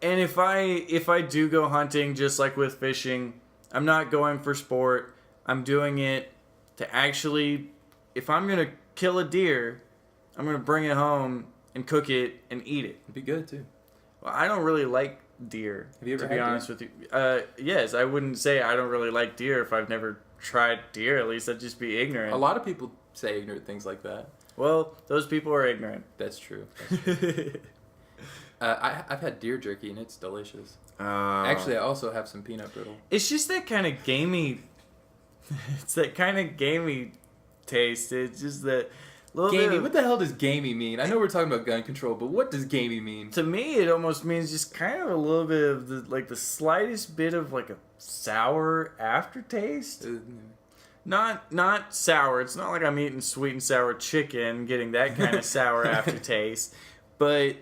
and if I do go hunting, just like with fishing, I'm not going for sport. I'm doing it to actually, if I'm going to kill a deer, I'm going to bring it home and cook it and eat it. it'd be good too. Well, I don't really like deer, Have you ever to be had honest with you. Yes, I wouldn't say I don't really like deer if I've never tried deer. At least I'd just be ignorant. A lot of people say ignorant things like that. Well, those people are ignorant. That's true. I've had deer jerky and it's delicious. Actually, I also have some peanut brittle. It's just that kind of gamey. It's that kind of gamey taste. It's just that little bit Gamey? of- What the hell does gamey mean? I know we're talking about gun control, but what does gamey mean? To me, it almost means just kind of a little bit of the slightest bit of like a sour aftertaste. Not sour. It's not like I'm eating sweet and sour chicken, getting that kind of sour aftertaste. But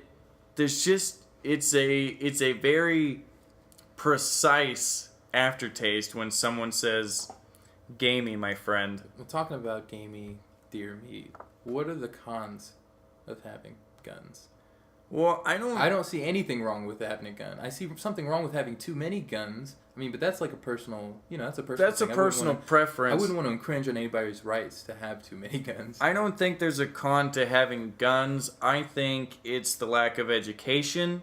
there's just it's a very precise aftertaste when someone says gamey, my friend. We're talking about gamey deer meat. What are the cons of having guns? Well, I don't see anything wrong with having a gun. I see something wrong with having too many guns. I mean, but that's like a personal, that's a personal That's a thing. personal preference. I wouldn't want to infringe on anybody's rights to have too many guns. I don't think there's a con to having guns. I think it's the lack of education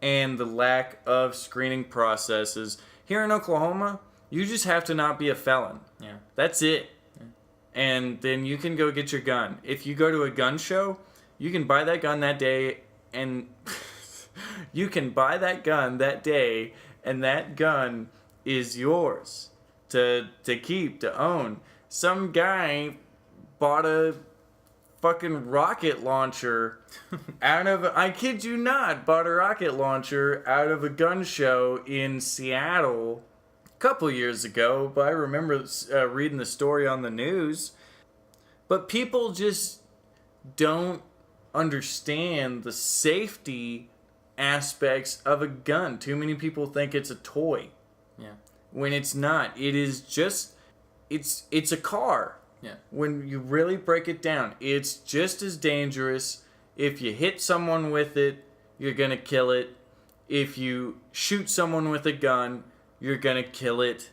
and the lack of screening processes. Here in Oklahoma, you just have to not be a felon. Yeah. That's it. Yeah. And then you can go get your gun. If you go to a gun show, you can buy that gun that day and you can buy that gun that day and that gun is yours to keep, to own. Some guy bought a fucking rocket launcher out of, I kid you not, bought a rocket launcher out of a gun show in Seattle a couple years ago. But I remember reading the story on the news. But people just don't understand the safety aspects of a gun. Too many people think it's a toy. Yeah. When it's not. It is just it's a car. Yeah. When you really break it down, it's just as dangerous. If you hit someone with it, you're going to kill it. If you shoot someone with a gun, you're going to kill it.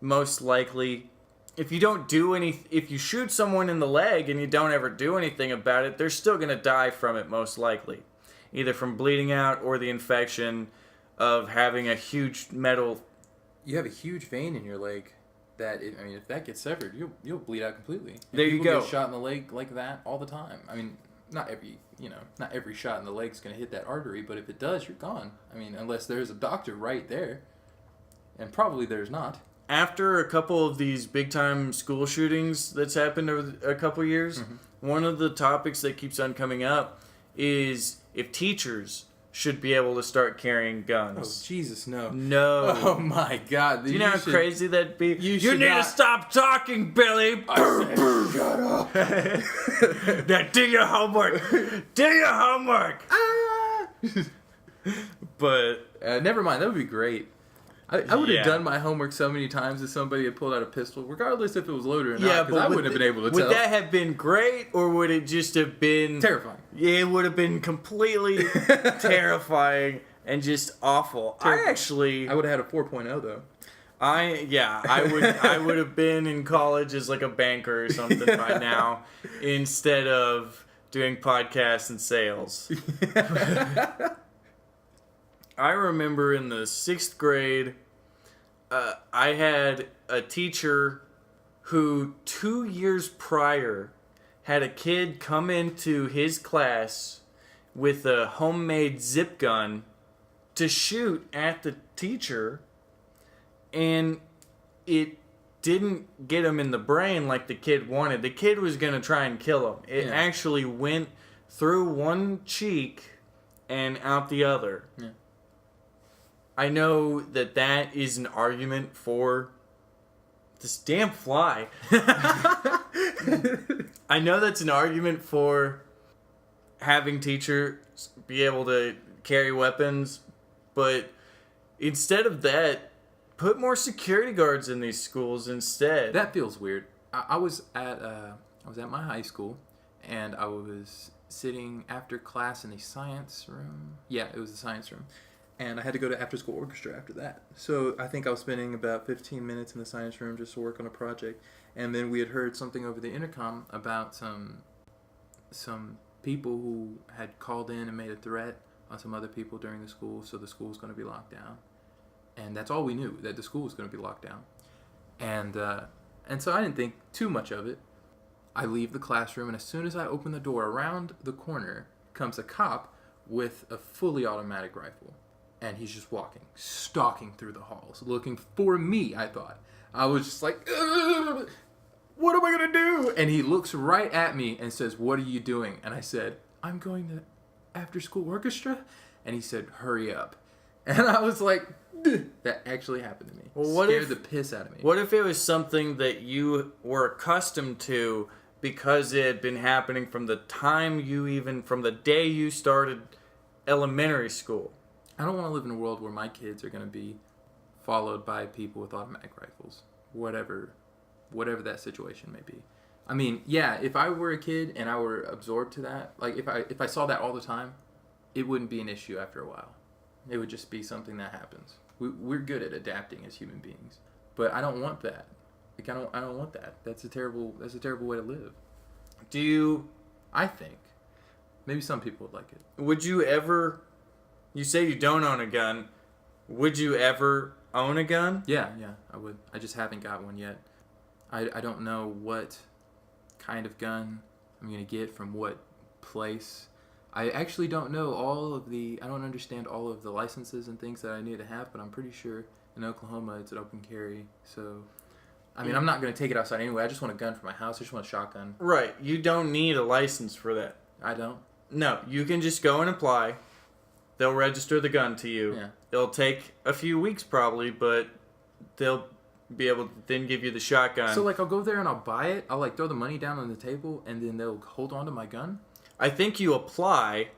Most likely. If you shoot someone in the leg and you don't ever do anything about it, they're still going to die from it most likely. Either from bleeding out or the infection of having a huge metal. You have a huge vein in your leg that, if that gets severed, you'll bleed out completely. And There you people go. Get shot in the leg like that all the time. I mean, not every shot in the leg's going to hit that artery, but if it does, you're gone. I mean, unless there's a doctor right there. And probably there's not. After a couple of these big-time school shootings that's happened over a couple years, one of the topics that keeps on coming up is if teachers should be able to start carrying guns. Oh, Jesus, no. No. Oh, my God. Do you know how crazy that'd be? You should need to not- stop talking, Billy! I said, shut up. Now do your homework! Do your homework! But Never mind. That would be great. I would Yeah. have done my homework so many times if somebody had pulled out a pistol, regardless if it was loaded or yeah, not, because I wouldn't have been able to tell. Would that have been great, or would it just have been Terrifying. Yeah, it would have been completely terrifying and just awful. Terrifying. I would have had a 4.0 though. I would have been in college as like a banker or something by now, instead of doing podcasts and sales. I remember in the 6th grade, I had a teacher who 2 years prior had a kid come into his class with a homemade zip gun to shoot at the teacher, and it didn't get him in the brain like the kid wanted. The kid was going to try and kill him. It actually went through one cheek and out the other. Yeah. I know that is an argument for this damn fly. I know that's an argument for having teachers be able to carry weapons, but instead of that, put more security guards in these schools instead. That feels weird. I was at my high school, and I was sitting after class in the science room. Yeah, it was the science room. And I had to go to after-school orchestra after that. So I think I was spending about 15 minutes in the science room just to work on a project. And then we had heard something over the intercom about some people who had called in and made a threat on some other people during the school, so the school was going to be locked down. And that's all we knew, that the school was going to be locked down. And so I didn't think too much of it. I leave the classroom, and as soon as I open the door, around the corner comes a cop with a fully automatic rifle. And he's just walking, stalking through the halls, looking for me, I thought. I was just like, "Ugh, what am I going to do?" And he looks right at me and says, "What are you doing?" And I said, "I'm going to after-school orchestra." And he said, "Hurry up." And I was like, "Ugh." That actually happened to me. Well, Scared the piss out of me. What if it was something that you were accustomed to because it had been happening from the day you started elementary school? I don't want to live in a world where my kids are going to be followed by people with automatic rifles, whatever that situation may be. I mean, yeah, if I were a kid and I were absorbed to that, like if I saw that all the time, it wouldn't be an issue after a while. It would just be something that happens. We're good at adapting as human beings, but I don't want that. Like I don't want that. That's a terrible way to live. I think maybe some people would like it. Would you ever? You say you don't own a gun. Would you ever own a gun? Yeah, I would. I just haven't got one yet. I don't know what kind of gun I'm going to get from what place. I actually don't know I don't understand all of the licenses and things that I need to have, but I'm pretty sure in Oklahoma it's an open carry. So, I mean, I'm not going to take it outside anyway. I just want a gun for my house. I just want a shotgun. Right. You don't need a license for that. I don't? No. You can just go and apply. They'll register the gun to you. Yeah. It'll take a few weeks probably, but they'll be able to then give you the shotgun. So, like, I'll go there and I'll buy it. I'll, like, throw the money down on the table, and then they'll hold on to my gun? I think you apply,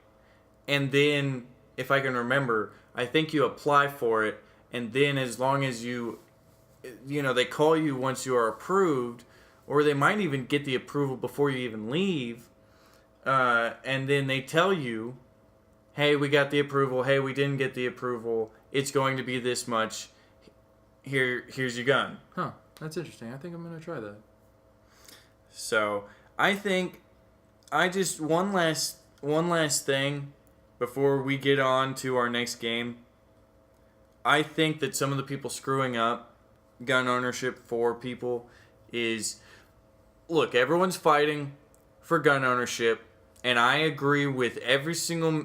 and then, if I can remember, I think you apply for it, and then as long as they call you once you are approved, or they might even get the approval before you even leave, and then they tell you, hey, we got the approval, hey, we didn't get the approval, it's going to be this much, here's your gun. Huh, that's interesting. I think I'm going to try that. So, I think, one last thing before we get on to our next game. I think that some of the people screwing up gun ownership for people is, look, everyone's fighting for gun ownership, and I agree with every single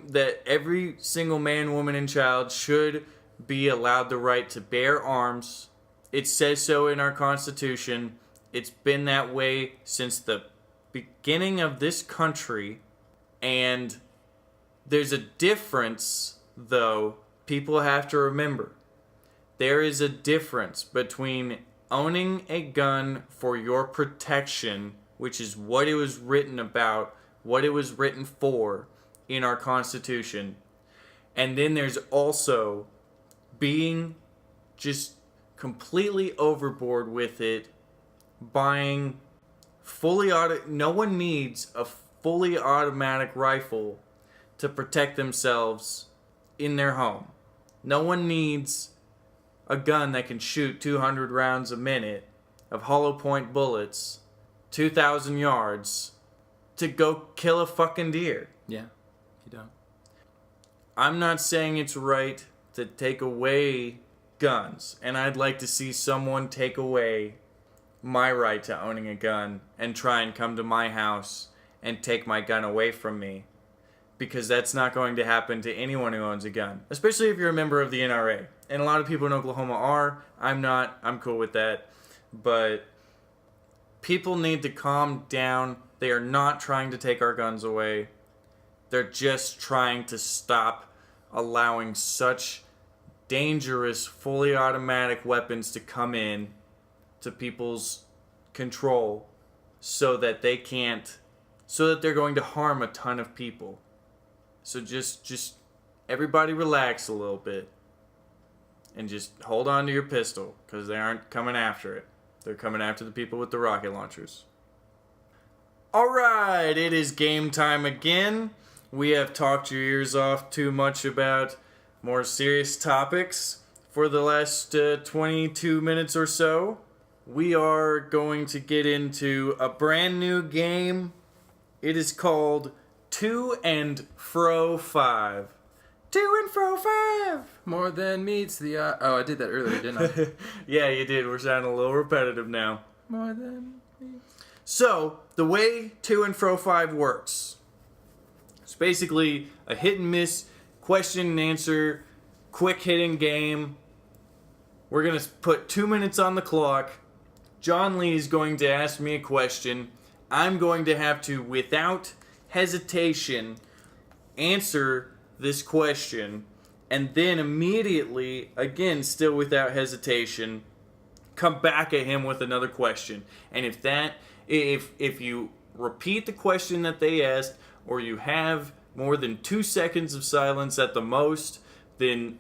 man, woman, and child should be allowed the right to bear arms. It says so in our Constitution. It's been that way since the beginning of this country, and there's a difference, though, people have to remember. There is a difference between owning a gun for your protection, which is what it was written about, what it was written for in our Constitution, and then there's also being just completely overboard with it, buying no one needs a fully automatic rifle to protect themselves in their home. No one needs a gun that can shoot 200 rounds a minute of hollow point bullets, 2,000 yards, to go kill a fucking deer. Yeah, you don't. I'm not saying it's right to take away guns, and I'd like to see someone take away my right to owning a gun and try and come to my house and take my gun away from me, because that's not going to happen to anyone who owns a gun, especially if you're a member of the NRA. And a lot of people in Oklahoma are. I'm not. I'm cool with that. But people need to calm down. They are not trying to take our guns away. They're just trying to stop allowing such dangerous, fully automatic weapons to come in to people's control so that they're going to harm a ton of people. So just everybody relax a little bit and just hold on to your pistol, because they aren't coming after it. They're coming after the people with the rocket launchers. Alright, it is game time again. We have talked your ears off too much about more serious topics for the last 22 minutes or so. We are going to get into a brand new game. It is called To and Fro 5. To and Fro 5! More than meets the eye. Oh, I did that earlier, didn't I? Yeah, you did. We're sounding a little repetitive now. More than meets. So, the way To and Fro 5 works, it's basically a hit and miss question and answer, quick hitting game. We're going to put 2 minutes on the clock. John Lee is going to ask me a question. I'm going to have to, without hesitation, answer this question, and then immediately, again, still without hesitation, come back at him with another question. And if you repeat the question that they asked, or you have more than 2 seconds of silence at the most, then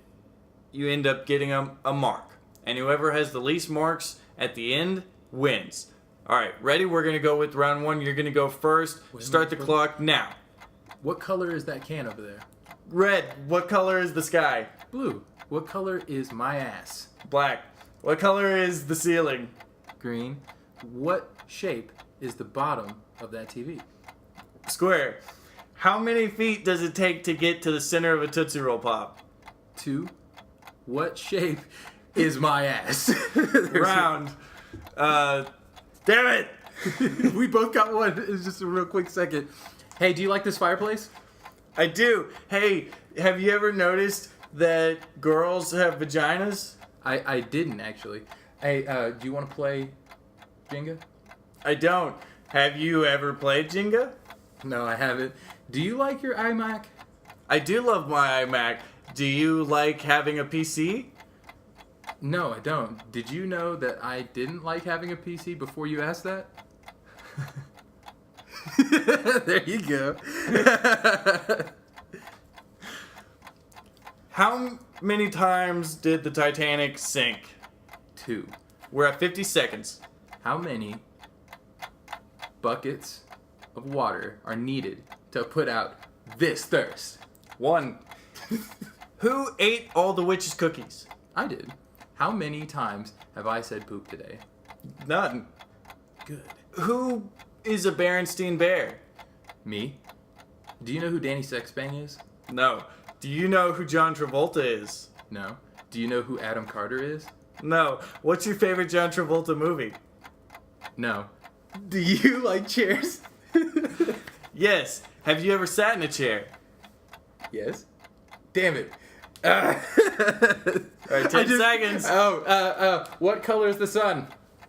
you end up getting a mark. And whoever has the least marks at the end wins. Alright, ready? We're going to go with round 1. You're going to go first. Start the clock now. What color is that can over there? Red. What color is the sky? Blue. What color is my ass? Black. What color is the ceiling? Green. What shape is the bottom of that TV? Square. How many feet does it take to get to the center of a Tootsie Roll Pop? 2. What shape is my ass? Round. Damn it! We both got one. It's just a real quick second. Hey, do you like this fireplace? I do. Hey, have you ever noticed that girls have vaginas? I didn't, actually. Hey, do you want to play Jenga? I don't. Have you ever played Jenga? No, I haven't. Do you like your iMac? I do love my iMac. Do you like having a PC? No, I don't. Did you know that I didn't like having a PC before you asked that? There you go. How many times did the Titanic sink? 2. We're at 50 seconds. How many buckets of water are needed to put out this thirst? 1. Who ate all the witch's cookies? I did. How many times have I said poop today? None. Good. Who is a Berenstein Bear? Me? Do you know who Danny Sexbang is? No. Do you know who John Travolta is? No. Do you know who Adam Carter is? No. What's your favorite John Travolta movie? No. Do you like chairs? Yes. Have you ever sat in a chair? Yes. Damn it. Alright, 10 seconds. What color is the sun?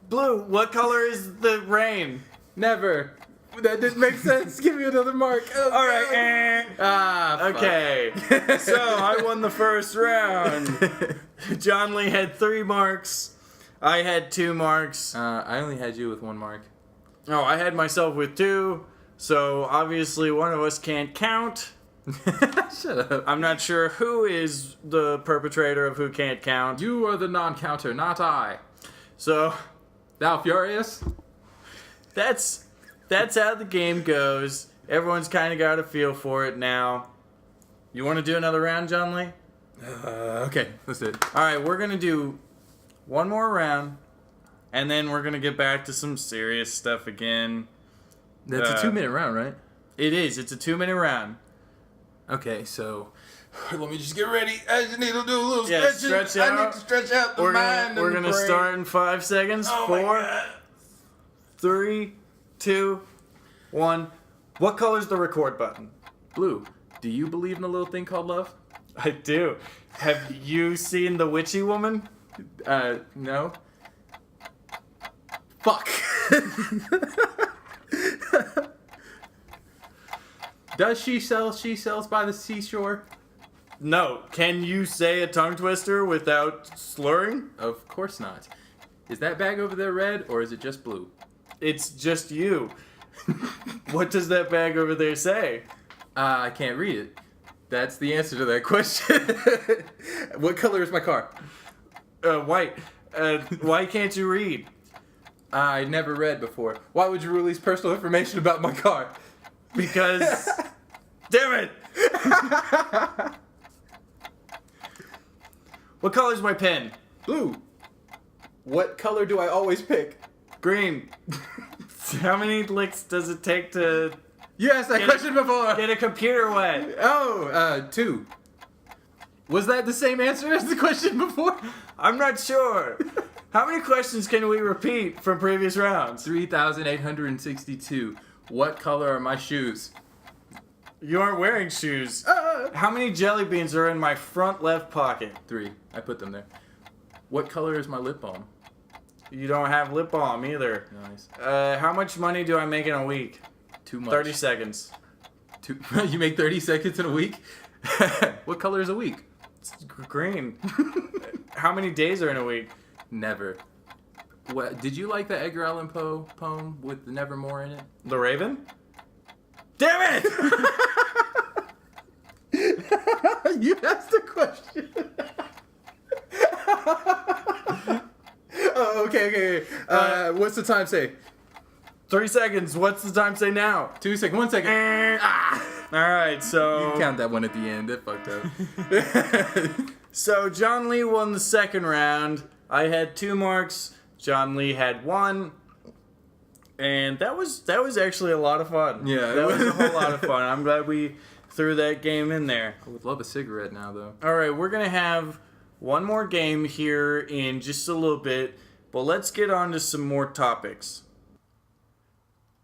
Blue. What color is the rain? Never. That didn't make sense. Give me another mark. Oh, Alright. fuck. Okay. So, I won the first round. John Lee had 3 marks. I had 2 marks. I only had you with 1 mark. Oh, I had myself with 2. So, obviously, one of us can't count. Shut up. I'm not sure who is the perpetrator of who can't count. You are the non-counter, not I. So, Thou furious? that's how the game goes. Everyone's kind of got a feel for it now. You want to do another round, John Lee? Okay, let's do it. All right, we're going to do one more round, and then we're going to get back to some serious stuff again. That's a 2-minute round, right? It is. It's a 2-minute round. Okay, so Let me just get ready. I just need to do a little Yeah, stretching. stretch out. I need to stretch out the We're mind. gonna, we're and the gonna brain. start in 5 seconds. Oh my 4, God. 3, 2, 1. What color's the record button? Blue, do you believe in a little thing called love? I do. Have you seen The Witchy Woman? No. Fuck. Does she sells by the seashore? No. Can you say a tongue twister without slurring? Of course not. Is that bag over there red or is it just blue? It's just you. What does that bag over there say? I can't read it. That's the answer to that question. What color is my car? White. Why can't you read? I never read before. Why would you release personal information about my car? Because... Damn it! What color's my pen? Blue. What color do I always pick? Green. How many licks does it take to You asked that Get question before. get a computer wet? Oh, 2. Was that the same answer as the question before? I'm not sure. How many questions can we repeat from previous rounds? 3,862. What color are my shoes? You aren't wearing shoes. How many jelly beans are in my front left pocket? 3. I put them there. What color is my lip balm? You don't have lip balm either. Nice. How much money do I make in a week? Too much. 30 seconds. You make 30 seconds in a week? What color is a week? It's green. How many days are in a week? Never. What, did you like the Edgar Allan Poe poem with the Nevermore in it? The Raven? Damn it! You asked a question. Oh, okay. What's the time say? 3 seconds. What's the time say now? 2 seconds. 1 second. Alright, so... You count that one at the end. That fucked up. So John Lee won the second round. I had 2 marks. John Lee had 1. And that was actually a lot of fun. Yeah, it That was was. a whole lot of fun. I'm glad we threw that game in there. I would love a cigarette now, though. Alright, we're going to have one more game here in just a little bit. But let's get on to some more topics.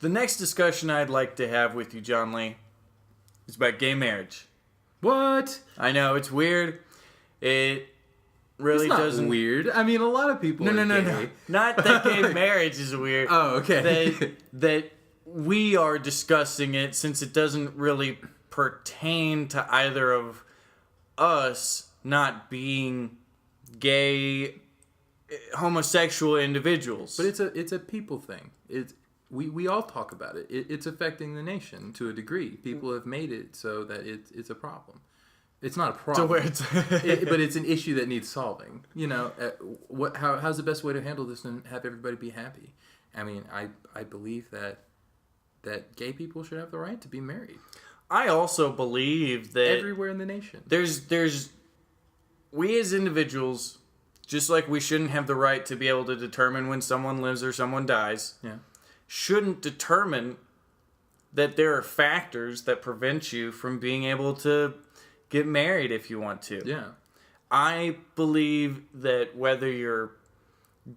The next discussion I'd like to have with you, John Lee, is about gay marriage. What? I know, it's weird. It really It's not doesn't... weird. I mean, a lot of people. No. are gay. Not that gay marriage is weird. Oh, okay. That we are discussing it since it doesn't really pertain to either of us not being gay, homosexual individuals. But it's a people thing. We all talk about it. It's affecting the nation to a degree. People have made it so that it's a problem. It's not a problem, to where it's but it's an issue that needs solving. You know, how's the best way to handle this and have everybody be happy? I mean, I believe that gay people should have the right to be married I also believe that everywhere in the nation. there's we as individuals, just like we shouldn't have the right to be able to determine when someone lives or someone dies, Yeah. shouldn't determine that there are factors that prevent you from being able to get married if you want to. Yeah. I believe that whether you're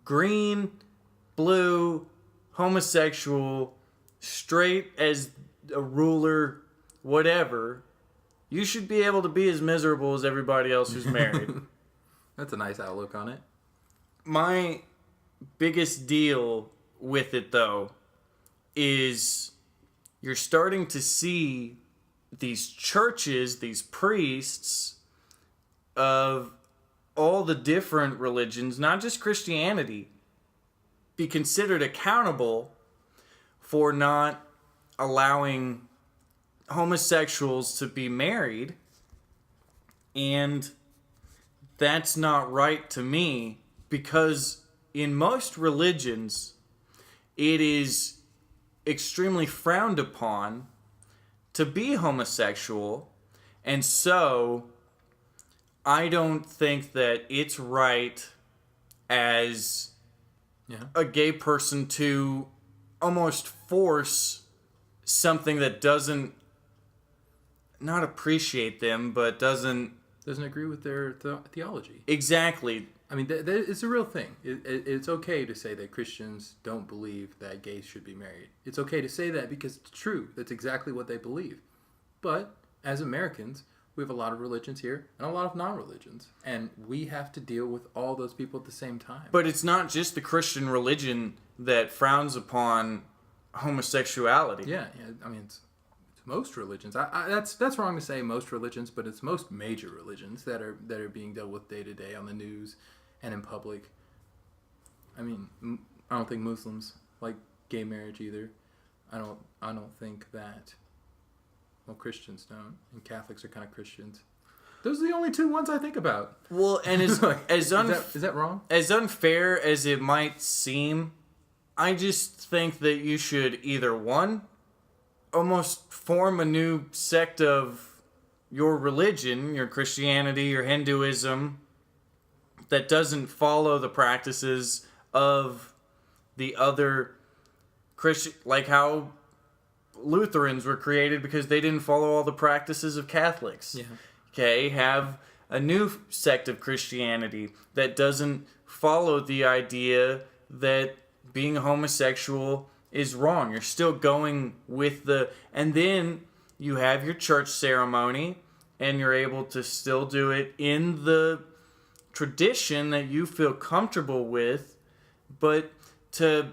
green, blue, homosexual, straight as a ruler, whatever, you should be able to be as miserable as everybody else who's married. That's a nice outlook on it. My biggest deal with it, though, is you're starting to see these churches, these priests of all the different religions, not just Christianity, be considered accountable for not allowing homosexuals to be married. And that's not right to me, because in most religions, it is extremely frowned upon to be homosexual, and so I don't think that it's right as a gay person to almost force something that doesn't not appreciate them, but doesn't agree with their theology. exactly. I mean, it's a real thing. It's okay to say that Christians don't believe that gays should be married. It's okay to say that because it's true. That's exactly what they believe. But as Americans, we have a lot of religions here and a lot of non-religions. And we have to deal with all those people at the same time. But it's not just the Christian religion that frowns upon homosexuality. Yeah. I mean, it's most religions. That's wrong to say most religions, but it's most major religions that are being dealt with day to day on the news and in public. I mean, I don't think Muslims like gay marriage either. I don't think that. Well, Christians don't, and Catholics are kind of Christians. Those are the only two ones I think about. Well, and is that wrong? As unfair as it might seem, I just think that you should either one, almost form a new sect of your religion, your Christianity, your Hinduism, that doesn't follow the practices of the other Christian, like how Lutherans were created because they didn't follow all the practices of Catholics. Yeah. Okay, have a new sect of Christianity that doesn't follow the idea that being homosexual is wrong. You're still going with and then you have your church ceremony and you're able to still do it in the tradition that you feel comfortable with, but to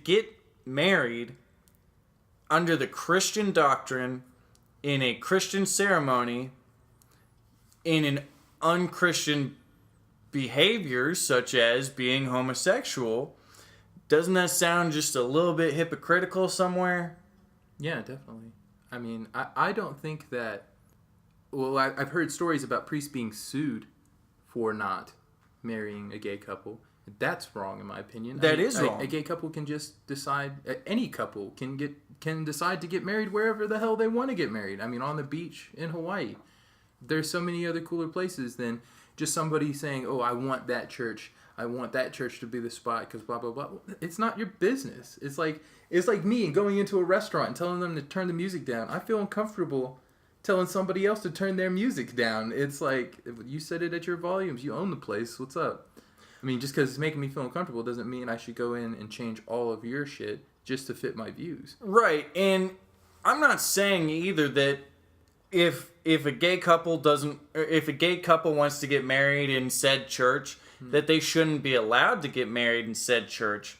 get married under the Christian doctrine in a Christian ceremony in an unchristian behavior such as being homosexual, doesn't that sound just a little bit hypocritical somewhere? Yeah, definitely. I mean, I don't think that... Well, I've heard stories about priests being sued for not marrying a gay couple. That's wrong, in my opinion. That is wrong. A gay couple can just decide... Any couple can decide to get married wherever the hell they want to get married. I mean, on the beach in Hawaii. There's so many other cooler places than just somebody saying, oh, I want that church to be the spot because blah, blah, blah. It's not your business. It's like me going into a restaurant and telling them to turn the music down. I feel uncomfortable telling somebody else to turn their music down. It's like, you said it at your volumes. You own the place. What's up? I mean, just because it's making me feel uncomfortable doesn't mean I should go in and change all of your shit just to fit my views. Right, and I'm not saying either that if a gay couple wants to get married in said church, that they shouldn't be allowed to get married in said church.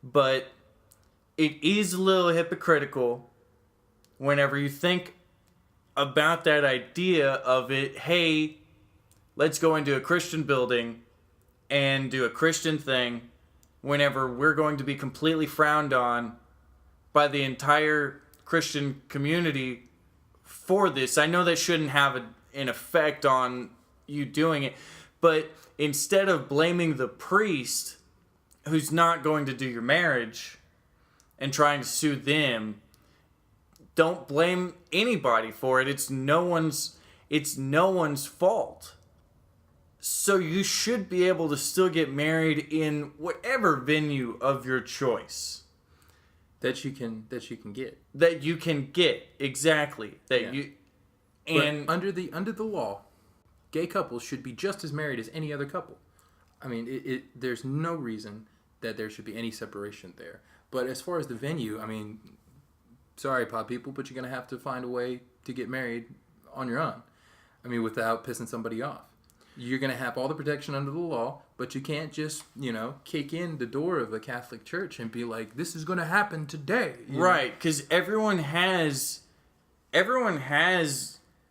But it is a little hypocritical whenever you think about that idea of it, hey, let's go into a Christian building and do a Christian thing whenever we're going to be completely frowned on by the entire Christian community for this. I know that shouldn't have an effect on you doing it, but instead of blaming the priest who's not going to do your marriage and trying to sue them, don't blame anybody for it. It's no one's fault. So you should be able to still get married in whatever venue of your choice. That you can get. That you can get, exactly. But under the law, gay couples should be just as married as any other couple. I mean, there's no reason that there should be any separation there. But as far as the venue, I mean, sorry, pod people, but you're going to have to find a way to get married on your own. I mean, without pissing somebody off. You're going to have all the protection under the law, but you can't just, kick in the door of a Catholic church and be like, this is going to happen today. Right, because everyone has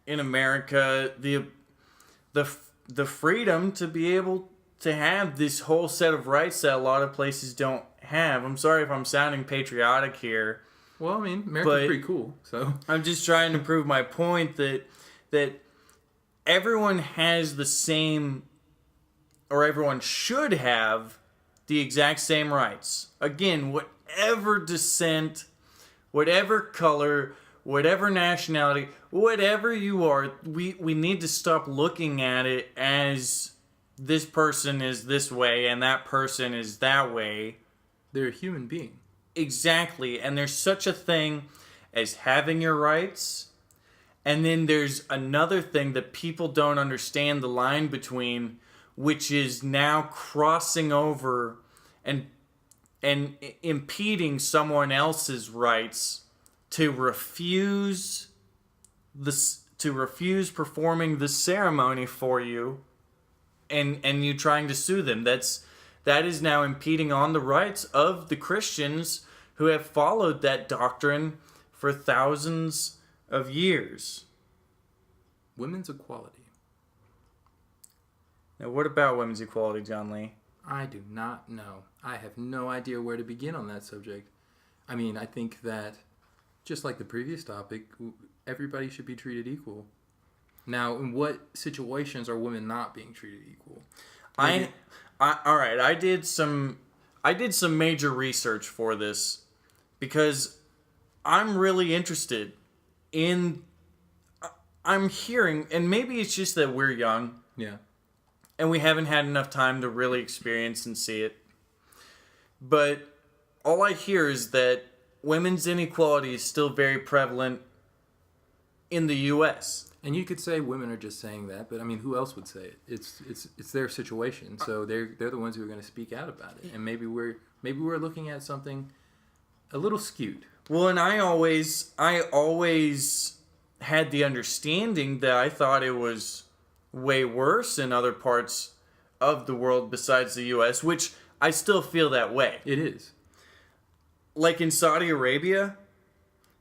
in America the freedom to be able to have this whole set of rights that a lot of places don't have. I'm sorry if I'm sounding patriotic here. Well, I mean, America's pretty cool, so... I'm just trying to prove my point that everyone has the same, or everyone should have the exact same rights. Again, whatever descent, whatever color, whatever nationality, whatever you are, we need to stop looking at it as this person is this way and that person is that way. They're a human being. Exactly. And there's such a thing as having your rights And then there's another thing that people don't understand the line between, which is now crossing over and impeding someone else's rights to refuse performing the ceremony for you, and you trying to sue them. That is now impeding on the rights of the Christians who have followed that doctrine for thousands of years. Women's equality. Now, what about women's equality, John Lee? I do not know. I have no idea where to begin on that subject. I mean, I think that, just like the previous topic, everybody should be treated equal. Now, in what situations are women not being treated equal? All right. I did some major research for this because I'm really interested in. I'm hearing, and maybe it's just that we're young. Yeah. And we haven't had enough time to really experience and see it. But all I hear is that women's inequality is still very prevalent in the U.S. And you could say women are just saying that, but I mean, who else would say it? It's their situation, so they're the ones who are going to speak out about it. And maybe we're looking at something a little skewed. Well, and I always had the understanding that I thought it was way worse in other parts of the world besides the U.S., which I still feel that way. It is. Like in Saudi Arabia,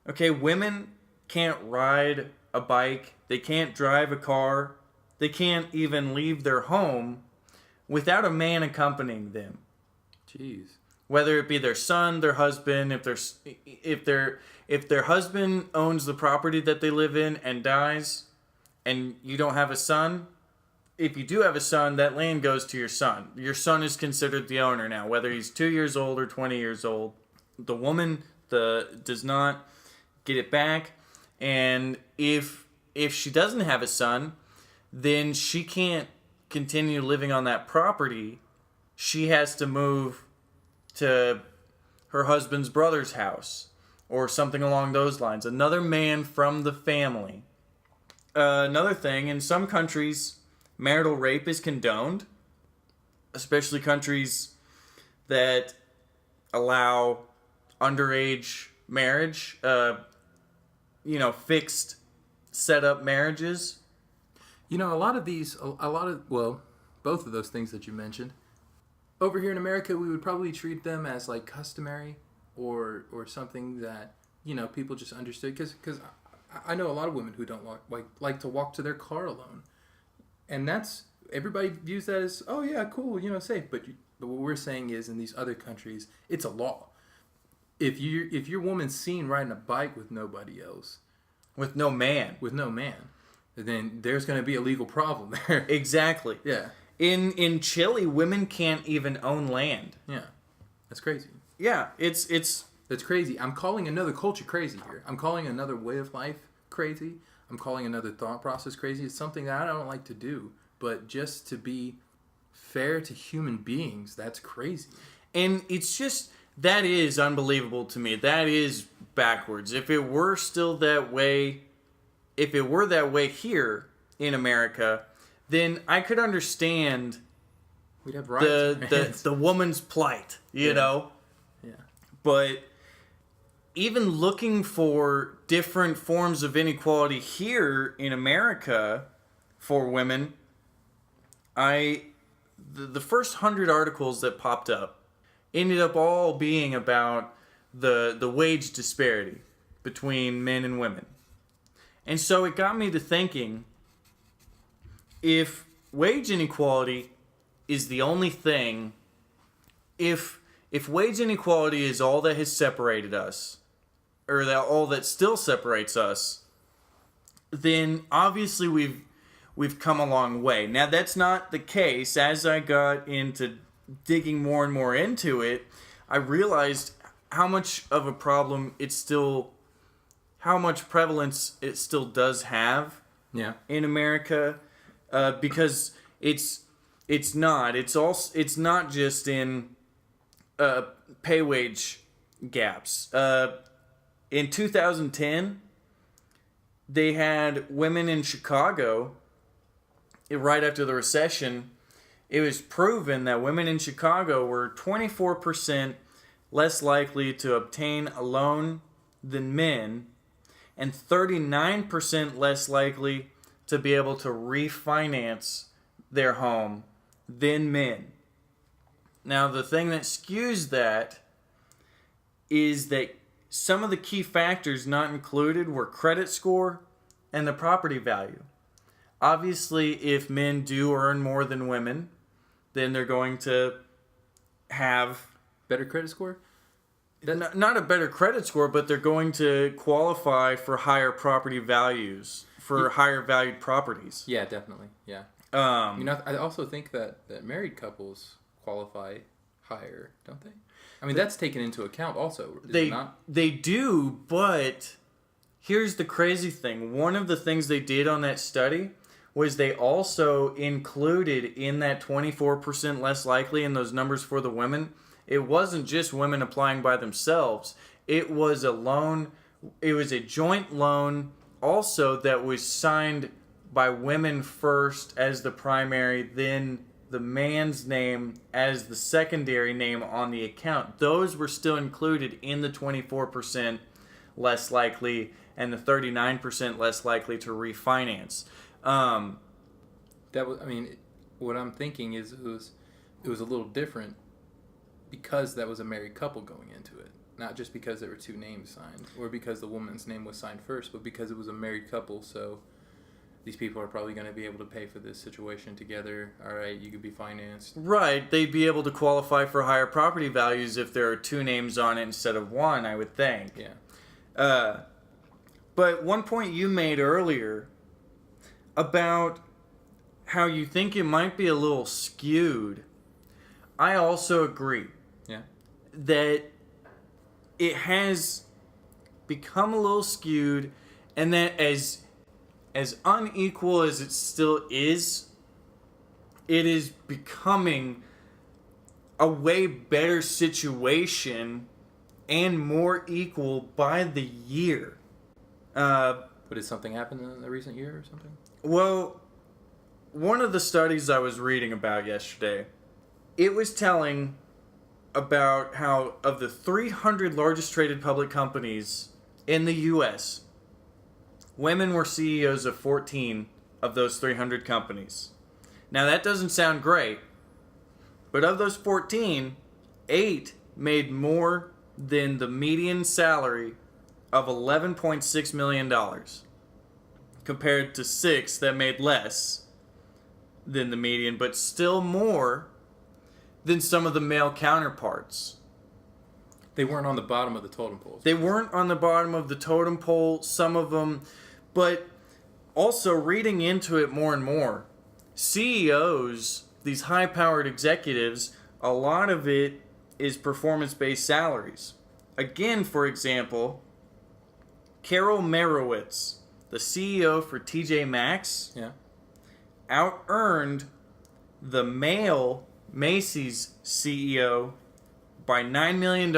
okay, women can't ride a bike, they can't drive a car, they can't even leave their home without a man accompanying them. Jeez. Whether it be their son, their husband, if their husband owns the property that they live in and dies, and you don't have a son, if you do have a son, that land goes to your son. Your son is considered the owner now, whether he's 2 years old or 20 years old. The woman does not get it back, and if she doesn't have a son, then she can't continue living on that property. She has to move to her husband's brother's house or something along those lines. Another man from the family. Another thing, in some countries, marital rape is condoned, especially countries that allow underage marriage, fixed set-up marriages. Both of those things that you mentioned, over here in America, we would probably treat them as like customary or something that, people just understood. Because I know a lot of women who don't like to walk to their car alone. And everybody views that as, oh yeah, cool, safe. But what we're saying is, in these other countries, it's a law. If your woman's seen riding a bike with nobody else, with no man, then there's going to be a legal problem there. Exactly. Yeah. In Chile, women can't even own land. Yeah, that's crazy. Yeah, it's that's crazy. I'm calling another culture crazy here. I'm calling another way of life crazy. I'm calling another thought process crazy. It's something that I don't like to do, but just to be fair to human beings, that's crazy. And it's just, that is unbelievable to me. That is backwards. If it were still that way, if it were that way here in America, then I could understand we'd have rights, the woman's plight, you know? Yeah. But even looking for different forms of inequality here in America for women, the first 100 articles that popped up ended up all being about the wage disparity between men and women. And so it got me to thinking, if wage inequality is the only thing, if wage inequality is all that has separated us, or all that still separates us, then obviously we've come a long way. Now that's not the case. As I got into digging more and more into it, I realized how much of a problem how much prevalence it still does have in America, because it's not just in pay wage gaps. In 2010, they had women in Chicago, right after the recession, it was proven that women in Chicago were 24% less likely to obtain a loan than men, and 39% less likely to be able to refinance their home than men. Now, the thing that skews that is that some of the key factors not included were credit score and the property value. Obviously, if men do earn more than women, then they're going to have Better credit score? not a better credit score, but they're going to qualify for higher property values, for higher valued properties. Yeah, definitely. Yeah. I also think that married couples qualify higher, don't they? I mean, that's taken into account also, is it not? They do, but here's the crazy thing. One of the things they did on that study was they also included in that 24% less likely in those numbers for the women, it wasn't just women applying by themselves. It was a loan, it was a joint loan also that was signed by women first as the primary, then the man's name as the secondary name on the account. Those were still included in the 24% less likely and the 39% less likely to refinance. What I'm thinking is it was a little different because that was a married couple going into it. Not just because there were two names signed or because the woman's name was signed first, but because it was a married couple, so these people are probably going to be able to pay for this situation together. All right, you could be financed. Right, they'd be able to qualify for higher property values if there are two names on it instead of one, I would think. Yeah. But one point you made earlier about how you think it might be a little skewed, I also agree. Yeah. That it has become a little skewed, and that as unequal as it still is, it is becoming a way better situation and more equal by the year. But did something happen in the recent year or something? Well, one of the studies I was reading about yesterday, it was telling about how of the 300 largest traded public companies in the U.S., women were CEOs of 14 of those 300 companies. Now, that doesn't sound great, but of those 14, 8 made more than the median salary of $11.6 million, compared to 6 that made less than the median, but still more than some of the male counterparts. They weren't on the bottom of the totem pole. They weren't on the bottom of the totem pole, some of them, but also reading into it more and more, CEOs, these high-powered executives, a lot of it is performance-based salaries. Again, for example, Carol Merowitz, the CEO for TJ Maxx, out-earned the male Macy's CEO by $9 million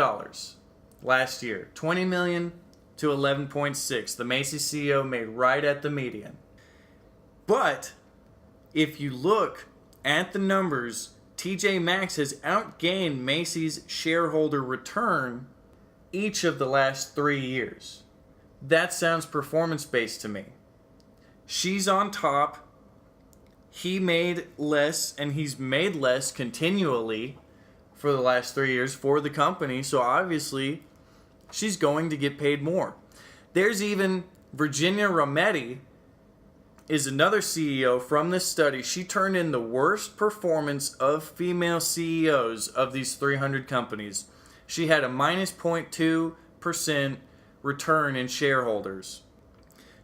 last year. $20 million to $11.6. The Macy's CEO made right at the median. But if you look at the numbers, TJ Maxx has outgained Macy's shareholder return each of the last 3 years. That sounds performance-based to me. She's on top. He made less, and he's made less continually for the last 3 years for the company, so obviously she's going to get paid more. There's even Virginia Rometty is another CEO from this study. She turned in the worst performance of female CEOs of these 300 companies. She had a minus 0.2% return in shareholders.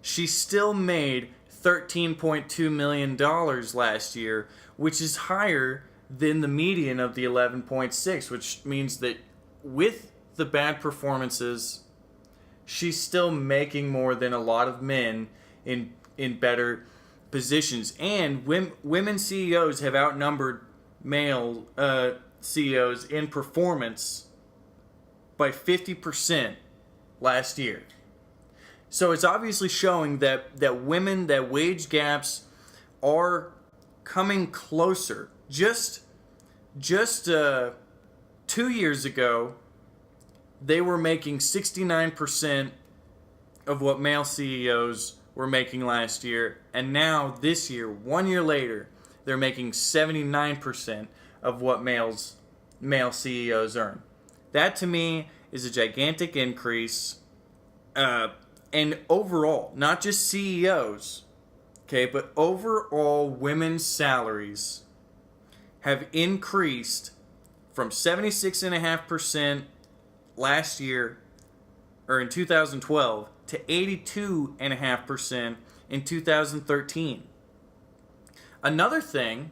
She still made $13.2 million last year, which is higher than the median of the 11.6, which means that with the bad performances, she's still making more than a lot of men in better positions. And women CEOs have outnumbered male CEOs in performance by 50% last year. So it's obviously showing that wage gaps are coming closer. Just 2 years ago, they were making 69% of what male CEOs were making last year, and now this year, 1 year later, they're making 79% of what male CEOs earn. That to me is a gigantic increase. And overall, not just CEOs, okay, but overall women's salaries have increased from 76.5% last year, or in 2012, to 82.5% in 2013. Another thing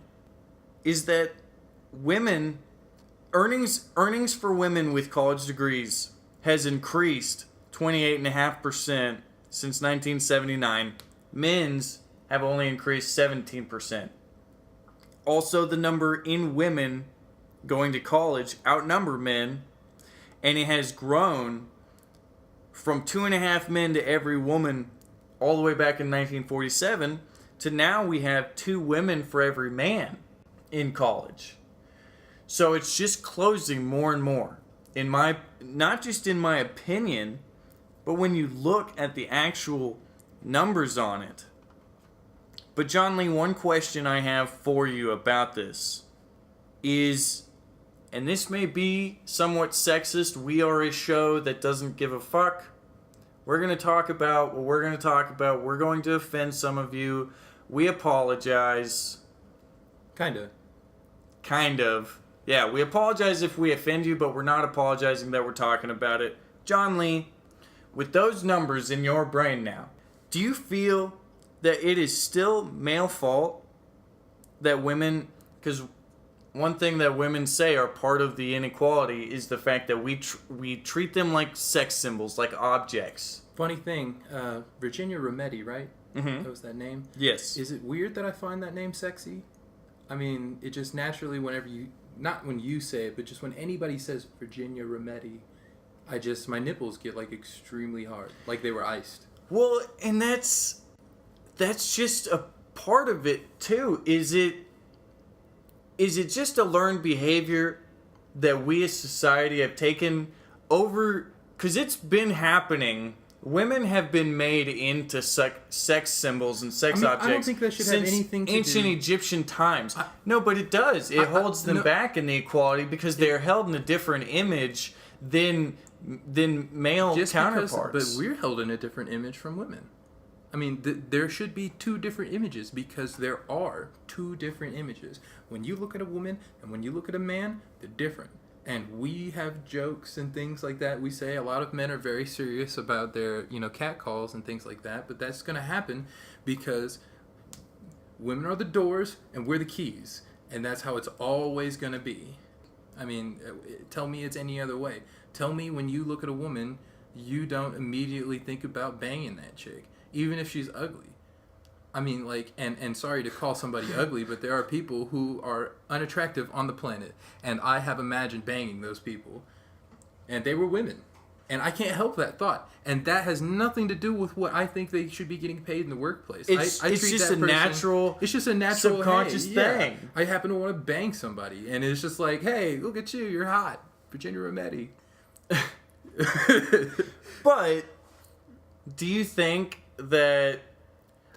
is that women earnings for women with college degrees has increased 28.5% since 1979. Men's have only increased 17%. Also, the number in women going to college outnumber men, and it has grown from 2.5 men to every woman all the way back in 1947 to now we have 2 women for every man in college. So it's just closing more and more. Not just in my opinion, but when you look at the actual numbers on it. But John Lee, one question I have for you about this is, and this may be somewhat sexist, we are a show that doesn't give a fuck. We're going to talk about what we're going to talk about. We're going to offend some of you. We apologize. Kind of. Yeah, we apologize if we offend you, but we're not apologizing that we're talking about it. John Lee, with those numbers in your brain now, do you feel that it is still male fault that women, because one thing that women say are part of the inequality is the fact that we treat them like sex symbols, like objects. Funny thing, Virginia Rometty, right? Mm-hmm. That was that name? Yes. Is it weird that I find that name sexy? I mean, it just naturally, whenever you, not when you say it, but just when anybody says Virginia Rometty, my nipples get like extremely hard, like they were iced. Well, and that's just a part of it too. Is it just a learned behavior that we as society have taken over? Because it's been happening. Women have been made into sex symbols and sex objects. I don't think that should have anything to do... ancient Egyptian times. No, but it does. It holds them back in the equality because they are held in a different image than male counterparts. But we're held in a different image from women. I mean, there should be 2 different images because there are 2 different images. When you look at a woman and when you look at a man, they're different. And we have jokes and things like that. We say a lot of men are very serious about their, catcalls and things like that. But that's going to happen because women are the doors and we're the keys. And that's how it's always going to be. I mean, tell me it's any other way. Tell me when you look at a woman, you don't immediately think about banging that chick, even if she's ugly. I mean, and sorry to call somebody ugly, but there are people who are unattractive on the planet, and I have imagined banging those people, and they were women, and I can't help that thought, and that has nothing to do with what I think they should be getting paid in the workplace. It's just a natural subconscious thing. Yeah, I happen to want to bang somebody, and it's just like, hey, look at you, you're hot, Virginia Rometty. But do you think that...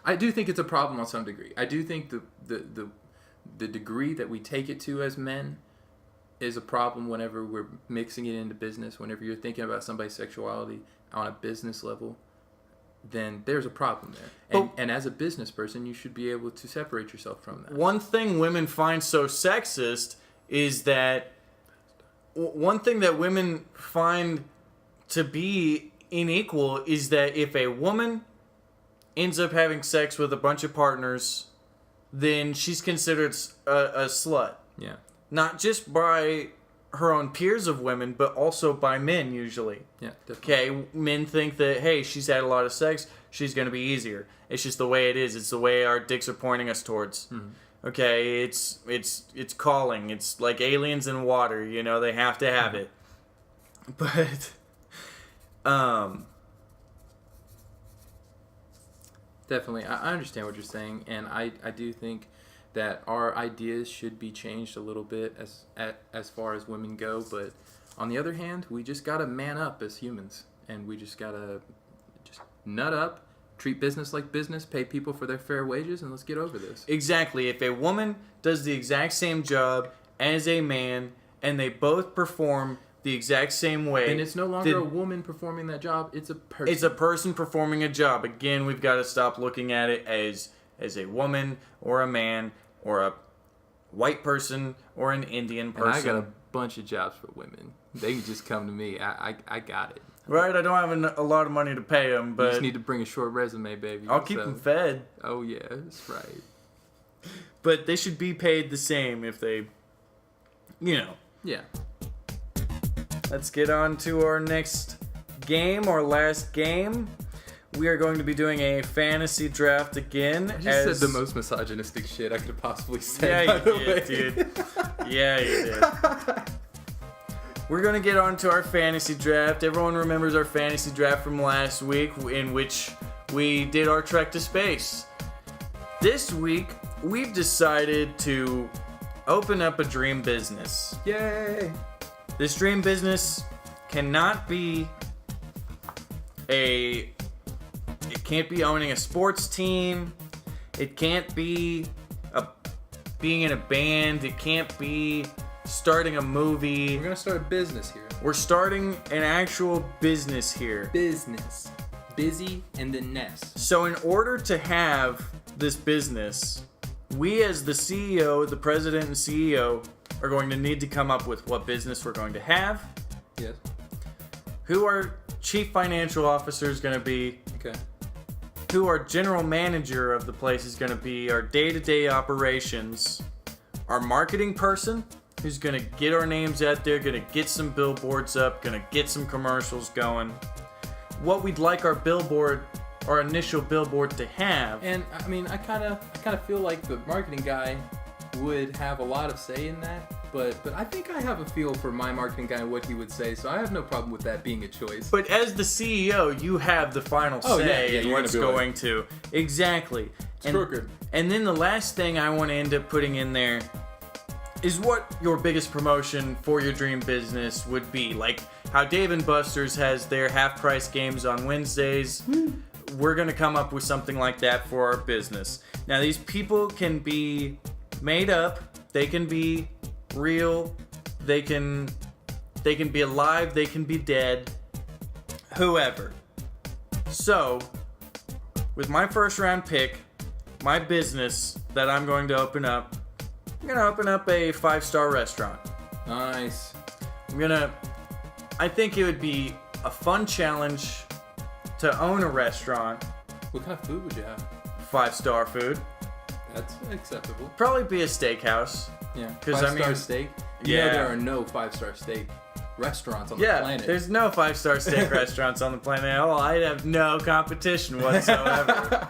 I do think it's a problem on some degree. I do think the degree that we take it to as men is a problem whenever we're mixing it into business. Whenever you're thinking about somebody's sexuality on a business level, then there's a problem there. And as a business person, you should be able to separate yourself from that. One thing women find so sexist is that... One thing that women find to be unequal is that if a woman ends up having sex with a bunch of partners, then she's considered a slut. Yeah. Not just by her own peers of women, but also by men usually. Yeah, definitely. Okay, men think that, hey, she's had a lot of sex, she's going to be easier. It's just the way it is. It's the way our dicks are pointing us towards. Mm-hmm. Okay, it's calling. It's like aliens in water, they have to have it. But Definitely. I understand what you're saying, and I do think that our ideas should be changed a little bit as far as women go, but on the other hand, we just gotta man up as humans, and we just gotta just nut up, treat business like business, pay people for their fair wages, and let's get over this. Exactly. If a woman does the exact same job as a man, and they both perform the exact same way, And it's no longer a woman performing that job, it's a person. it's a person performing a job. Again, we've got to stop looking at it as a woman or a man or a white person or an Indian person. And I got a bunch of jobs for women. They can just come to me. I got it. Right, I don't have a lot of money to pay them, You but just need to bring a short resume, baby. I'll keep them fed. Oh, yeah, that's right. But they should be paid the same if they, Yeah. Let's get on to our next game, our last game. We are going to be doing a fantasy draft again. You said the most misogynistic shit I could have possibly said. Yeah, by the you way. did, dude. Yeah, you did. We're going to get on to our fantasy draft. Everyone remembers our fantasy draft from last week, in which we did our trek to space. This week, we've decided to open up a dream business. Yay! This dream business cannot be it can't be owning a sports team. It can't be being in a band. It can't be starting a movie. We're going to start a business here. We're starting an actual business here. Business. Busy and the nest. So in order to have this business, we as the CEO, the president and CEO, are going to need to come up with what business we're going to have, Yes. who our chief financial officer is going to be, Okay. who our general manager of the place is going to be, our day-to-day operations, our marketing person, who's going to get our names out there, going to get some billboards up, going to get some commercials going, what we'd like our initial billboard to have. And I mean, I kind of feel like the marketing guy would have a lot of say in that, but I think I have a feel for my marketing guy and what he would say, so I have no problem with that being a choice. But as the CEO, you have the final Oh, say yeah, in you're what's gonna be going to. Exactly. It's crooked. And then the last thing I want to end up putting in there is what your biggest promotion for your dream business would be. Like how Dave & Buster's has their half-price games on Wednesdays. We're going to come up with something like that for our business. Now, these people can be made up. They can be real. They can be alive. They can be dead. Whoever. So, with my first round pick, my business that I'm going to open up, I'm going to open up a 5-star restaurant. Nice. I think it would be a fun challenge to own a restaurant. What kind of food would you have? 5-star food. That's acceptable. Probably be a steakhouse. Yeah. 'Cause, I 5-star mean, steak. yeah. There are no 5-star steak restaurants on the Yeah, planet. there's no 5-star steak restaurants on the planet at all. I'd have no competition whatsoever.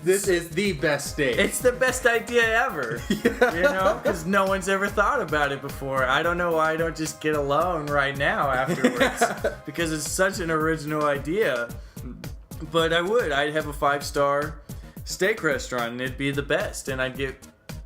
This is the best steak. It's the best idea ever. You know, because no one's ever thought about it before. I don't know why I don't just get a loan right now afterwards. Because it's such an original idea. But I'd have a 5-star steak restaurant and it'd be the best. And I'd get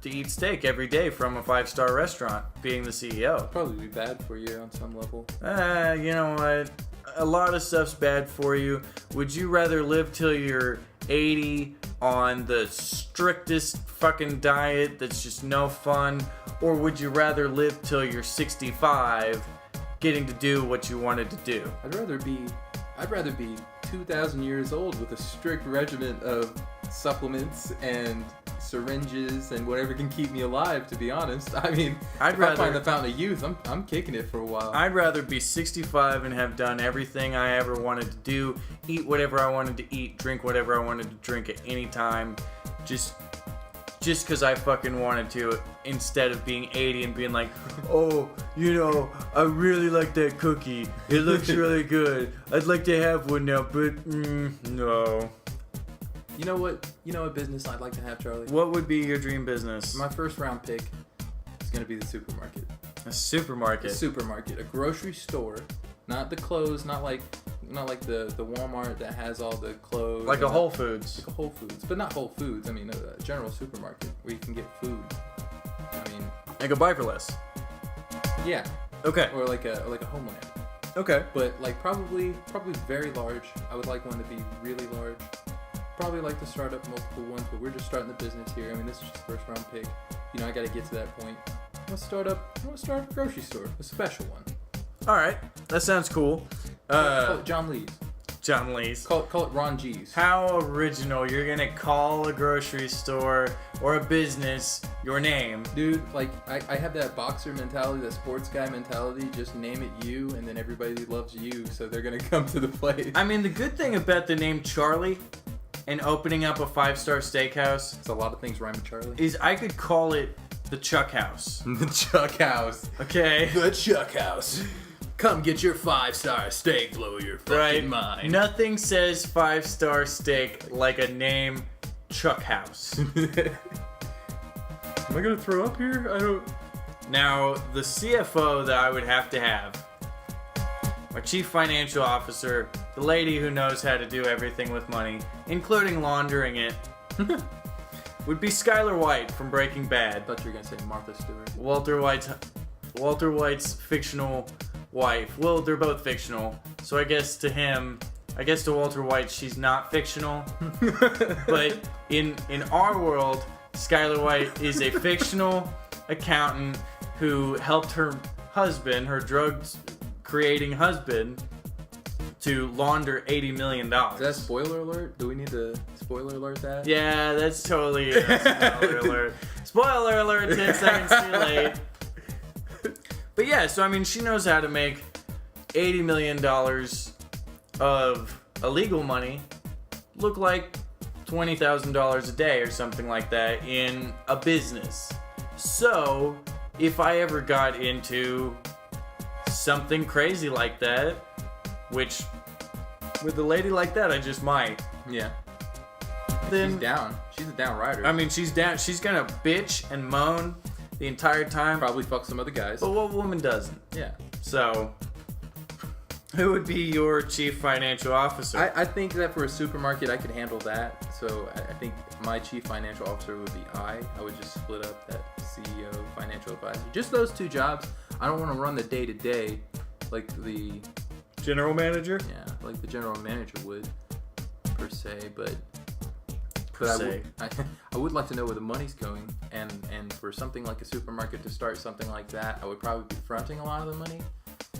to eat steak every day from a 5-star restaurant, being the CEO. Probably be bad for you on some level. You know what? A lot of stuff's bad for you. Would you rather live till you're 80 on the strictest fucking diet that's just no fun? Or would you rather live till you're 65 getting to do what you wanted to do? I'd rather be 2,000 years old with a strict regimen of supplements and syringes and whatever can keep me alive, to be honest. I mean, I'd if rather- I find the fountain of youth, I'm kicking it for a while. I'd rather be 65 and have done everything I ever wanted to do, eat whatever I wanted to eat, drink whatever I wanted to drink at any time, just because I fucking wanted to, instead of being 80 and being like, oh, you know, I really like that cookie. It looks really good. I'd like to have one now, but no. You know what business I'd like to have, Charlie? What would be your dream business? My first round pick is going to be the supermarket. A supermarket. A supermarket, a grocery store, not the clothes, not like not like the Walmart that has all the clothes. Like a Whole Foods. Like a Whole Foods, but not Whole Foods. I mean, a general supermarket where you can get food. I mean, Like a buy for less. yeah. Okay. Or like a Homeland. Okay. But like probably very large. I would like one to be really large. Probably like to start up multiple ones, but we're just starting the business here. I mean, this is just first round pick. You know, I got to get to that point. I want to start a grocery store, a special one. All right. That sounds cool. Call it John Lee's. John Lee's. Call it Ron G's. How original. You're going to call a grocery store or a business your name. Dude, like, I have that boxer mentality, that sports guy mentality. Just name it you, and then everybody loves you, so they're going to come to the place. I mean, the good thing about the name Charlie and opening up a 5-star steakhouse It's a lot of things rhyme with Charlie. is I could call it the Chuck House. The Chuck House. Okay? The Chuck House. Come get your 5-star steak, blow your fucking Right? mind. Nothing says 5-star steak like a name Chuck House. Am I gonna throw up here? I don't. Now, the CFO that I would have to have, my chief financial officer, the lady who knows how to do everything with money, including laundering it, would be Skylar White from Breaking Bad. I thought you were gonna say Martha Stewart. Walter White's fictional wife. Well, they're both fictional, so I guess to Walter White, she's not fictional. But in our world, Skylar White is a fictional accountant who helped her husband, her drugs-creating husband, to launder $80 million. Is that spoiler alert? Do we need to spoiler alert that? Yeah, that's totally a spoiler alert. Spoiler alert, 10 seconds too late. But yeah, so I mean, she knows how to make $80 million of illegal money look like $20,000 a day or something like that in a business. So, if I ever got into something crazy like that, which with a lady like that, I just might. Yeah. Then She's down. She's a down rider. I mean, she's down. She's gonna bitch and moan the entire time. Probably fuck some other guys. But what woman doesn't? Yeah. So, who would be your chief financial officer? I think that for a supermarket, I could handle that. So I think my chief financial officer would be I would just split up that CEO, financial advisor. Just those two jobs. I don't want to run the day-to-day like the General manager? like the general manager would, per se. But Se. I would like to know where the money's going, and for something like a supermarket to start something like that, I would probably be fronting a lot of the money.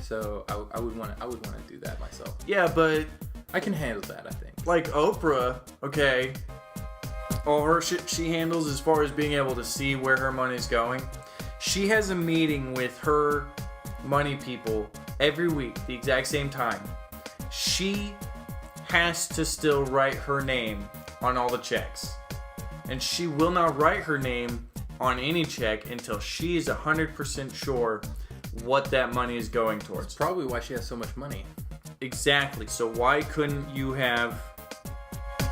So I would want to do that myself. Yeah, but I can handle that, I think. like Oprah, okay, all her shit she handles as far as being able to see where her money's going. She has a meeting with her money people every week, the exact same time. She has to still write her name on all the checks. And she will not write her name on any check until she is 100% sure what that money is going towards. Probably why she has so much money. Exactly. So why couldn't you have,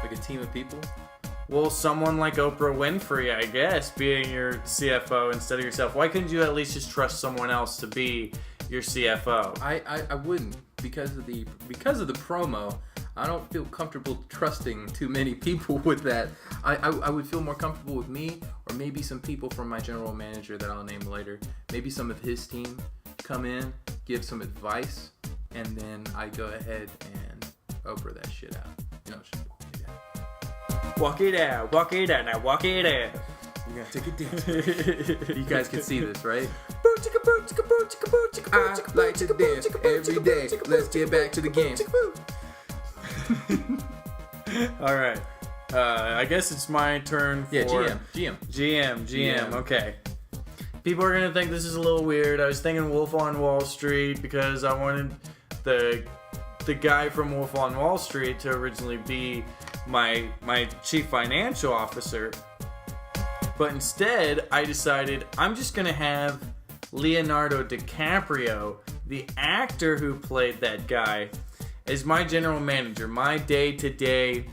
Like a team of people. well, someone like Oprah Winfrey, I guess, being your CFO instead of yourself? Why couldn't you at least just trust someone else to be your CFO? I wouldn't because of the promo. I don't feel comfortable trusting too many people with that. I would feel more comfortable with me, or maybe some people from my general manager that I'll name later. Maybe some of his team come in, give some advice, and then I go ahead and Oprah that shit out. You know, just walk it out. Walk it out, now walk it out. You gotta take a dance. You guys can see this, right? I like to dance every day. Let's get back to the game. All right. I guess it's my turn for... Yeah, GM. GM. Okay. People are going to think this is a little weird. I was thinking Wolf on Wall Street because I wanted the guy from Wolf on Wall Street to originally be my chief financial officer. But instead, I decided I'm just going to have Leonardo DiCaprio, the actor who played that guy, as my general manager, my day-to-day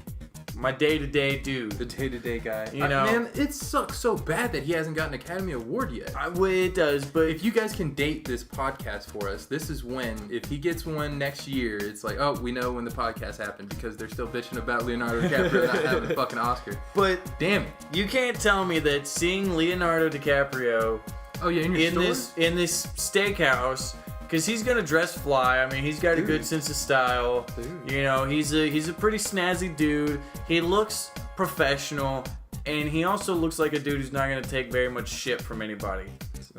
my day-to-day dude. The day-to-day guy. You know, man, it sucks so bad that he hasn't gotten an Academy Award yet. Well, it does, but If you guys can date this podcast for us, this is when. If he gets one next year, it's like, oh, we know when the podcast happened because they're still bitching about Leonardo DiCaprio not having a fucking Oscar. but Damn it. you can't tell me that seeing Leonardo DiCaprio Oh yeah, in your store? in this steakhouse, because he's gonna dress fly. I mean, he's got a Dude. good sense of style. Dude. You know, he's a pretty snazzy dude. He looks professional, and he also looks like a dude who's not gonna take very much shit from anybody.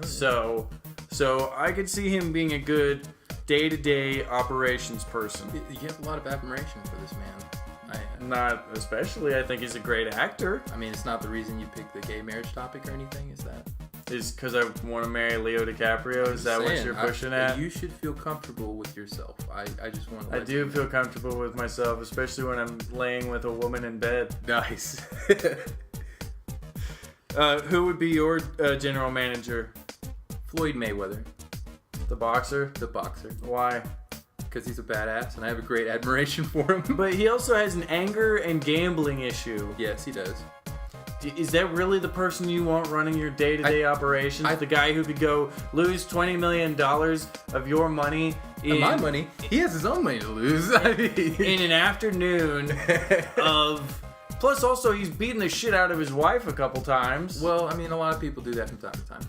So I could see him being a good day-to-day operations person. You have a lot of admiration for this man. Not especially. I think he's a great actor. I mean, it's not the reason you picked the gay marriage topic or anything, is that? Is because I want to marry Leo DiCaprio? Is that what you're pushing at? You should feel comfortable with yourself. I just want to. I do feel comfortable with myself, especially when I'm laying with a woman in bed. Nice. Who would be your general manager? Floyd Mayweather, The boxer? the boxer, Why? because he's a badass and I have a great admiration for him. But he also has an anger and gambling issue. Yes, he does. Is that really the person you want running your day-to-day operations? The guy who could go lose $20 million of your money in My money. He has his own money to lose. I mean, in an afternoon of... Plus, also, he's beaten the shit out of his wife a couple times. well, I mean, a lot of people do that from time to time.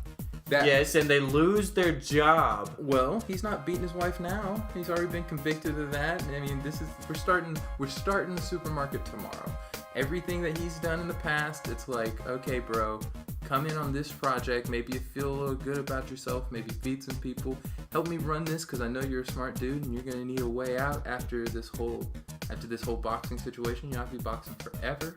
That, Yes, and they lose their job. Well, he's not beating his wife now. He's already been convicted of that. I mean, we're starting the supermarket tomorrow. Everything that he's done in the past, it's like, okay, bro, come in on this project. Maybe you feel a little good about yourself. Maybe feed some people. Help me run this because I know you're a smart dude and you're gonna need a way out after this whole boxing situation. You're not gonna be boxing forever.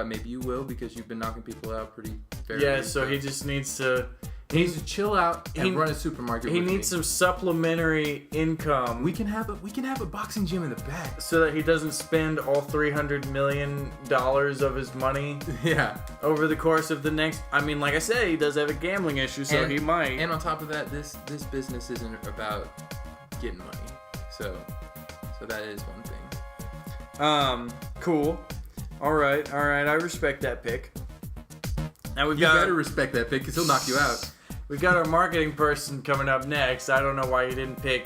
Maybe you will because you've been knocking people out pretty fairly. Yeah, so he just needs to... He needs to chill out and run a supermarket. He with needs me. some supplementary income. We can have a boxing gym in the back. So that he doesn't spend all $300 million of his money Yeah. over the course of the next... I mean, like I said, he does have a gambling issue, so And- he might. And on top of that, this business isn't about getting money. So that is one thing. Cool. All right. I respect that pick. Now we've You got... better respect that pick because he'll knock you out. We've got our marketing person coming up next. I don't know why you didn't pick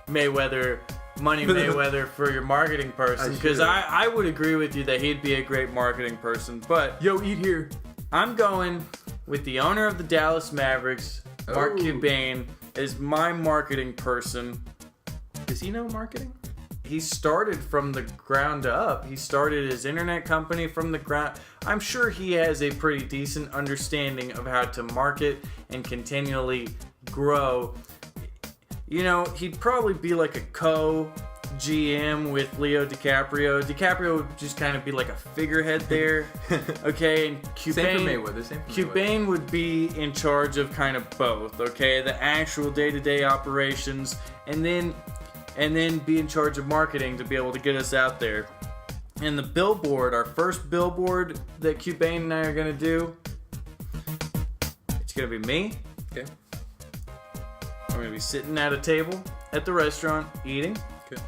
Mayweather, Money Mayweather for your marketing person, because should've. I would agree with you that he'd be a great marketing person. But Yo, eat here. I'm going with the owner of the Dallas Mavericks, Mark Oh. Cuban, as my marketing person. Does he know marketing? He started from the ground up. He started his internet company from the ground. I'm sure he has a pretty decent understanding of how to market and continually grow. You know, he'd probably be like a co-GM with Leo DiCaprio. DiCaprio would just kind of be like a figurehead there. Okay, and Same for Cuban, Mayweather. Same for Mayweather. Cuban would be in charge of kind of both, okay? The actual day-to-day operations, and then be in charge of marketing to be able to get us out there. And the billboard, our first billboard that Cuban and I are going to do, it's going to be me. Okay. I'm going to be sitting at a table at the restaurant eating. Okay.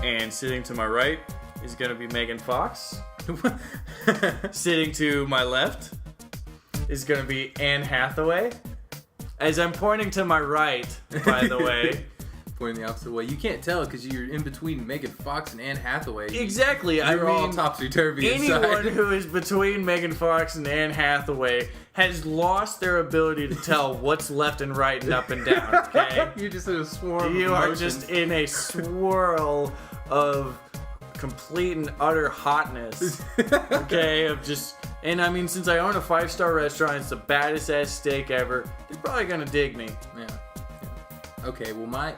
And sitting to my right is going to be Megan Fox. Sitting to my left is going to be Anne Hathaway. As I'm pointing to my right, by the way. Pointing the opposite way. You can't tell because you're in between Megan Fox and Anne Hathaway. Exactly. You're all topsy-turvy anyone inside. who is between Megan Fox and Anne Hathaway has lost their ability to tell what's left and right and up and down, okay? You're just in a swarm You of are emotions. just in a swirl of complete and utter hotness, okay? Of just... And I mean, since I own a 5-star restaurant, it's the baddest ass steak ever, they're probably gonna dig me. Yeah. Okay, well my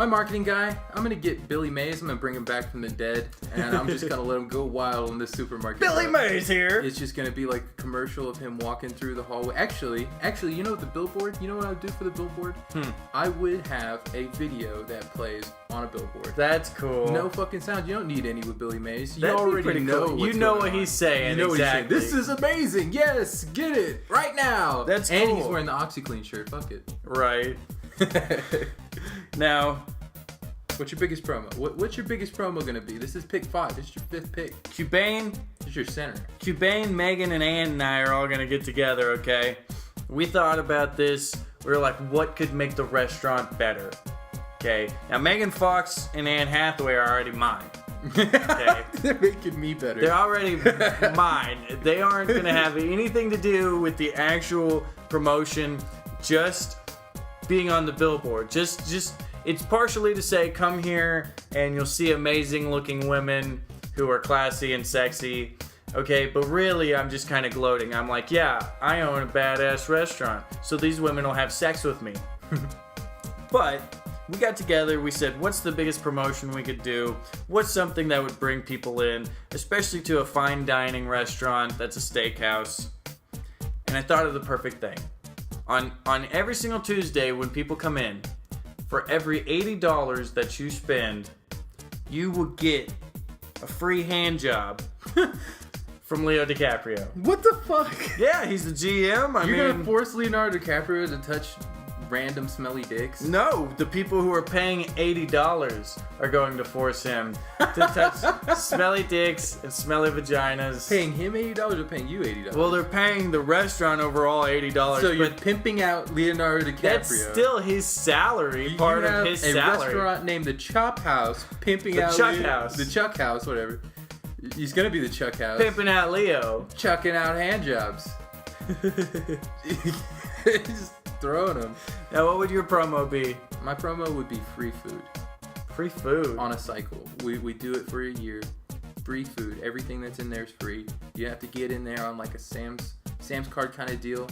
marketing guy, I'm gonna get Billy Mays. I'm gonna bring him back from the dead, and I'm just gonna let him go wild in this supermarket. Billy bro. Mays here! It's just gonna be like a commercial of him walking through the hallway. Actually, you know the billboard? You know what I would do for the billboard? I would have a video that plays on a billboard. That's cool. No fucking sound. You don't need any with Billy Mays. You That'd be already pretty know. cool. What's You know going what on. he's saying, You know exactly. what he's saying. This is amazing. Yes, get it right now. That's And cool. he's wearing the OxyClean shirt. Fuck it. Right. Now, What What's your biggest promo? What's your biggest promo gonna be? This is pick 5. This is your 5th pick. Cubane, This is your center. Megan, and Ann and I are all gonna get together, okay? We thought about this. We were like, what could make the restaurant better? Okay. Now Megan Fox and Anne Hathaway are already mine. Okay. They're making me better. They're already mine. They aren't gonna have anything to do with the actual promotion. Just being on the billboard. Just it's partially to say, come here and you'll see amazing looking women who are classy and sexy. Okay, but really I'm just kind of gloating. I'm like, yeah, I own a badass restaurant, so these women will have sex with me. But we got together, we said, what's the biggest promotion we could do? What's something that would bring people in, especially to a fine dining restaurant that's a steakhouse? And I thought of the perfect thing. On every single Tuesday when people come in, for every $80 that you spend, you will get a free hand job from Leo DiCaprio. What the fuck? Yeah, he's the GM. You're gonna force Leonardo DiCaprio to touch random smelly dicks? No, the people who are paying $80 are going to force him to touch smelly dicks and smelly vaginas. Paying him $80 or paying you $80? Well, they're paying the restaurant overall $80. So you're but pimping out Leonardo DiCaprio. that's still his salary, part of his a salary. restaurant named the Chop House, pimping The out Chuck House. The Chuck House, whatever. He's gonna be the Chuck House. Pimping out Leo. Chucking out hand jobs. Just throwing them. Now, what would your promo be? My promo would be free food Free food. on a cycle. We do it for a year. Free food. Everything that's in there is free. You have to get in there on like a Sam's card kind of deal.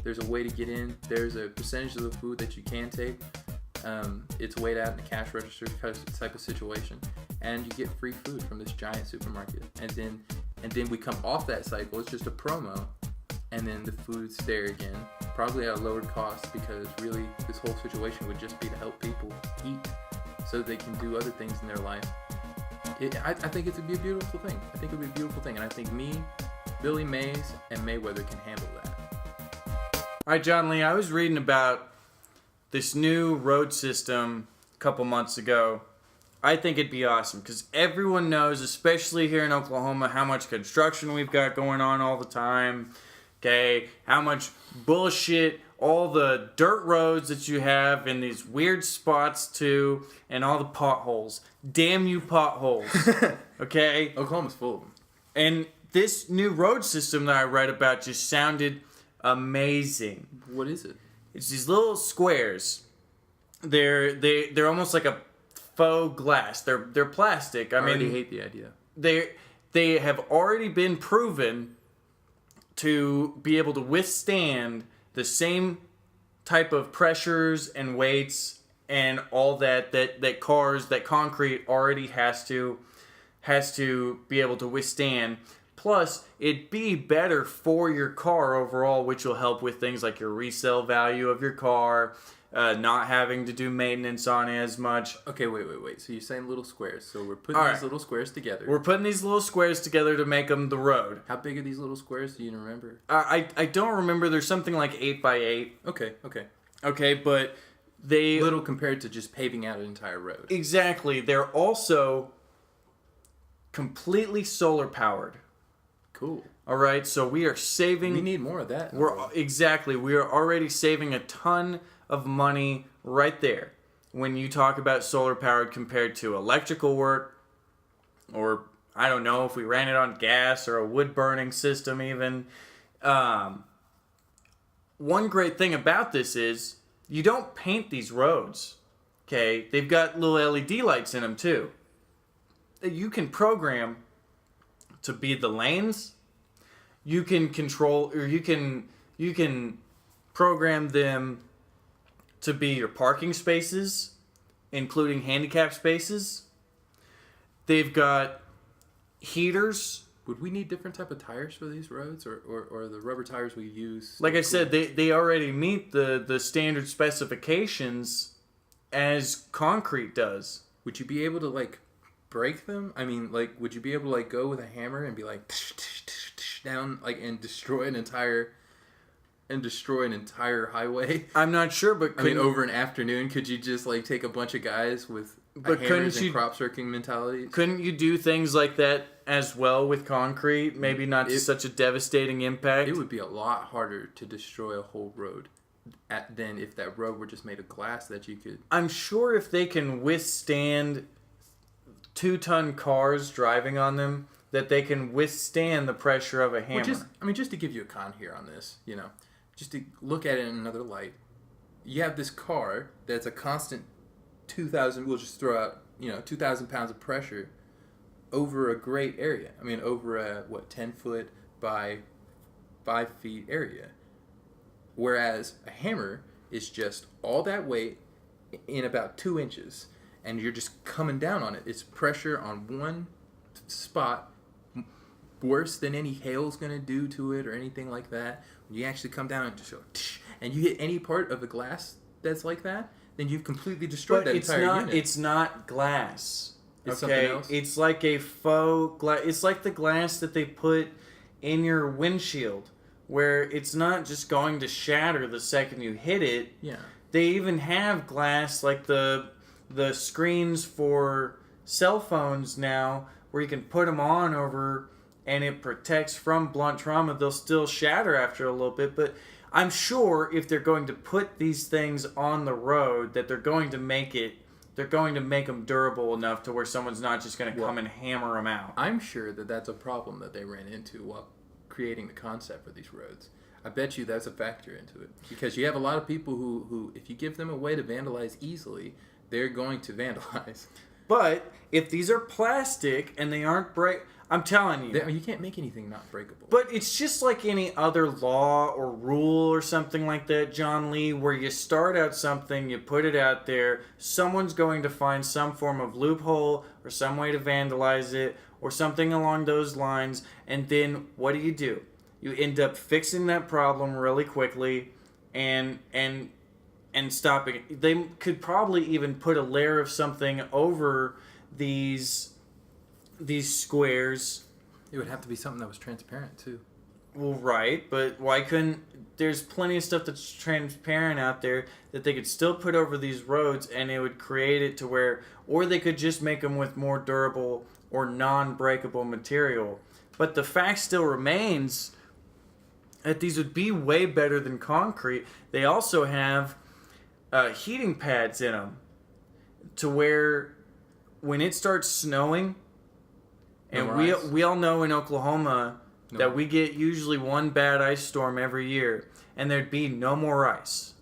There's a way to get in. There's a percentage of the food that you can take. It's weighed out in a cash register type of situation, and you get free food from this giant supermarket. And then we come off that cycle. It's just a promo, and then the food's there again, probably at a lowered cost, because really this whole situation would just be to help people eat so they can do other things in their life. I think it would be a beautiful thing. I think it would be a beautiful thing, and I think me, Billy Mays, and Mayweather can handle that. All right, John Lee, I was reading about this new road system a couple months ago. I think it'd be awesome because everyone knows, especially here in Oklahoma, how much construction we've got going on all the time. Okay, how much bullshit, all the dirt roads that you have in these weird spots too, and all the potholes. Damn you potholes. Okay? Oklahoma's full of them. And this new road system that I read about just sounded amazing. What is it? It's these little squares. They're almost like a faux glass. They're plastic. I already mean, hate the idea. they have already been proven to be able to withstand the same type of pressures and weights and all that concrete already has to be able to withstand. Plus, it'd be better for your car overall, which will help with things like your resale value of your car, not having to do maintenance on it as much. Okay, wait. So you're saying little squares. So we're putting All these right. little squares together. We're putting these little squares together to make them the road. How big are these little squares? Do you remember? I don't remember. There's something like 8x8. Okay. Okay, but they... Little compared to just paving out an entire road. Exactly. They're also completely solar powered. Cool. All right, so we are saving... We need more of that. We are already saving a ton of money right there when you talk about solar powered compared to electrical work, or I don't know if we ran it on gas or a wood burning system even. One great thing about this is you don't paint these roads. Okay, they've got little LED lights in them too. You can program to be the lanes. You can control, or you can program them to be your parking spaces, including handicap spaces. They've got heaters. Would we need different type of tires for these roads, or the rubber tires we use? Like I said, they already meet the standard specifications as concrete does. Would you be able to like break them? I mean, like, would you be able to like go with a hammer and be like down like and destroy an entire highway? I'm not sure, but I mean, over an afternoon, could you just like take a bunch of guys with But hammers and crop circling mentality. Couldn't you do things like that as well with concrete? Maybe not to such a devastating impact. It would be a lot harder to destroy a whole road than if that road were just made of glass that you could. I'm sure if they can withstand 2-ton cars driving on them, that they can withstand the pressure of a hammer. Well, just to give you a con here on this, just to look at it in another light. You have this car that's a constant 2,000. We'll just throw out 2,000 pounds of pressure over a great area. I mean, over a 10-foot by 5 feet area. Whereas a hammer is just all that weight in about 2 inches, and you're just coming down on it. It's pressure on one spot, worse than any hail's going to do to it or anything like that. When you actually come down and just go, and you hit any part of the glass that's like that, then you've completely destroyed that entire unit. It's not glass. It's something else? It's like a faux glass. It's like the glass that they put in your windshield, where it's not just going to shatter the second you hit it. Yeah. They even have glass like the screens for cell phones now, where you can put them on over and it protects from blunt trauma. They'll still shatter after a little bit, but I'm sure if they're going to put these things on the road, that they're going to make them durable enough to where someone's not just going to come and hammer them out. I'm sure that that's a problem that they ran into while creating the concept for these roads. I bet you that's a factor into it. Because you have a lot of people who if you give them a way to vandalize easily, they're going to vandalize. But if these are plastic and they aren't I'm telling you. You can't make anything not breakable. But it's just like any other law or rule or something like that, John Lee, where you start out something, you put it out there, someone's going to find some form of loophole or some way to vandalize it or something along those lines, and then what do? You end up fixing that problem really quickly and stopping it. They could probably even put a layer of something over these squares. It would have to be something that was transparent too. Well, right, but why couldn't... There's plenty of stuff that's transparent out there that they could still put over these roads, and it would create it to where... Or they could just make them with more durable or non-breakable material. But the fact still remains that these would be way better than concrete. They also have heating pads in them to where when it starts snowing... And we all know in Oklahoma that we get usually one bad ice storm every year, and there'd be no more ice.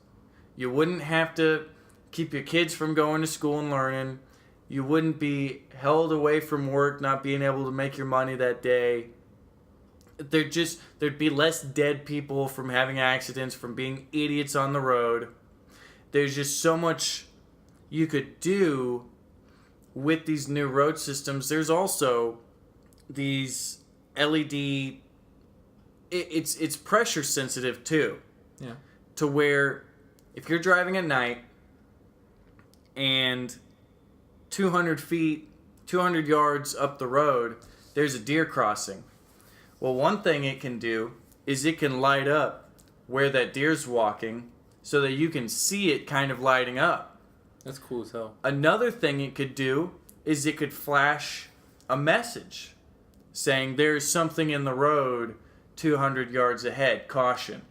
You wouldn't have to keep your kids from going to school and learning. You wouldn't be held away from work, not being able to make your money that day. There'd be less dead people from having accidents, from being idiots on the road. There's just so much you could do with these new road systems. There's also these LED, it's pressure sensitive too. Yeah. To where if you're driving at night and 200 yards up the road, there's a deer crossing. Well, one thing it can do is it can light up where that deer's walking so that you can see it kind of lighting up. That's cool as hell. Another thing it could do is it could flash a message saying there's something in the road 200 yards ahead, caution.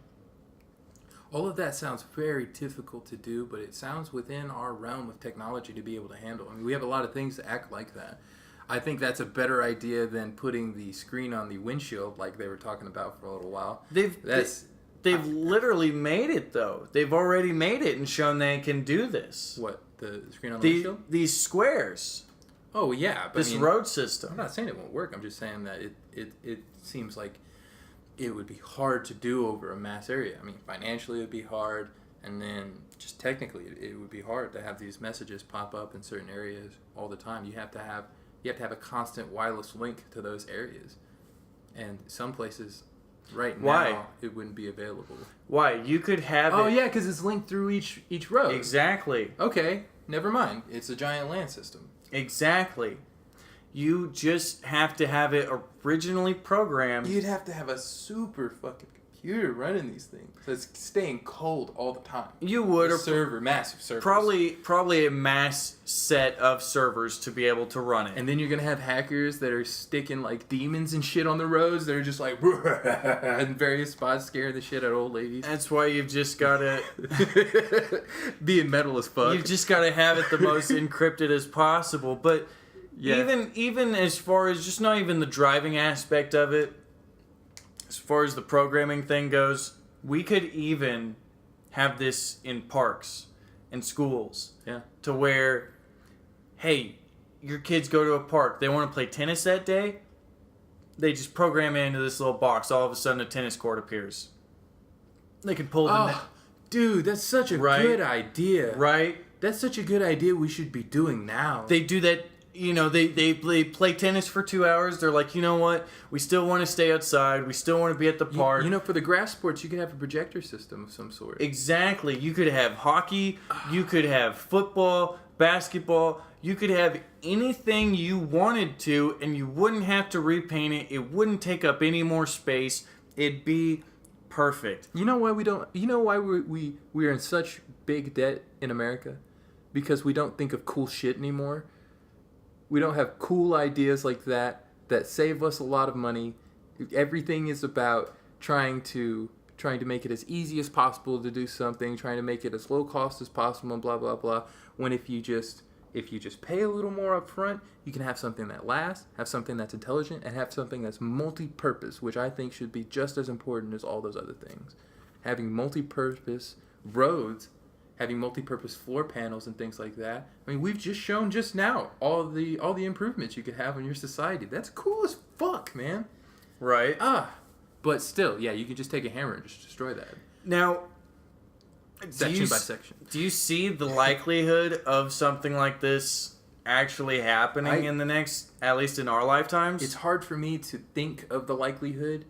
All of that sounds very difficult to do, but it sounds within our realm of technology to be able to handle. I mean, we have a lot of things that act like that. I think that's a better idea than putting the screen on the windshield like they were talking about for a little while. They've literally made it, though. They've already made it and shown they can do this. What, the screen on the windshield? These squares. Oh, yeah. But this road system. I'm not saying it won't work. I'm just saying that it seems like it would be hard to do over a mass area. I mean, financially it would be hard, and then just technically it would be hard to have these messages pop up in certain areas all the time. You have to have a constant wireless link to those areas. And some places now it wouldn't be available. Why? You could have Oh, yeah, because it's linked through each road. Exactly. Okay, never mind. It's a giant LAN system. Exactly. You just have to have it originally programmed. You'd have to have a super fucking computer running these things. So it's staying cold all the time. You would, A or server, massive server. probably a mass set of servers to be able to run it. And then you're gonna have hackers that are sticking like demons and shit on the roads. They're just like in various spots, scaring the shit out of old ladies. That's why you've just gotta Being metal as fuck. you've just gotta have it the most encrypted as possible. But Yeah. even as far as just not even the driving aspect of it, as far as the programming thing goes, we could even have this in parks and schools. Yeah. To where, hey, your kids go to a park, they want to play tennis that day, they just program it into this little box. All of a sudden, a tennis court appears. They can pull the net, Dude, that's such a Right. good idea. right? That's such a good idea we should be doing now. They do that. You know, they play tennis for 2 hours. They're like, you know what? We still want to stay outside. We still want to be at the park. You know, for the grass sports, you could have a projector system of some sort. Exactly. You could have hockey. You could have football, basketball. You could have anything you wanted to, and you wouldn't have to repaint it. It wouldn't take up any more space. It'd be perfect. You know why we don't? You know why we're in such big debt in America? Because we don't think of cool shit anymore. We don't have cool ideas like that save us a lot of money. Everything is about trying to make it as easy as possible to do something, trying to make it as low cost as possible, and blah blah blah. When if you just pay a little more up front, you can have something that lasts, have something that's intelligent, and have something that's multi-purpose, which I think should be just as important as all those other things. Having multi-purpose roads, having multi-purpose floor panels and things like that. I mean, we've just shown just now all the improvements you could have in your society. That's cool as fuck, man. Right. But still, yeah, you can just take a hammer and just destroy that. Now, Section by section. do you see the likelihood of something like this actually happening in the next, at least in our lifetimes? It's hard for me to think of the likelihood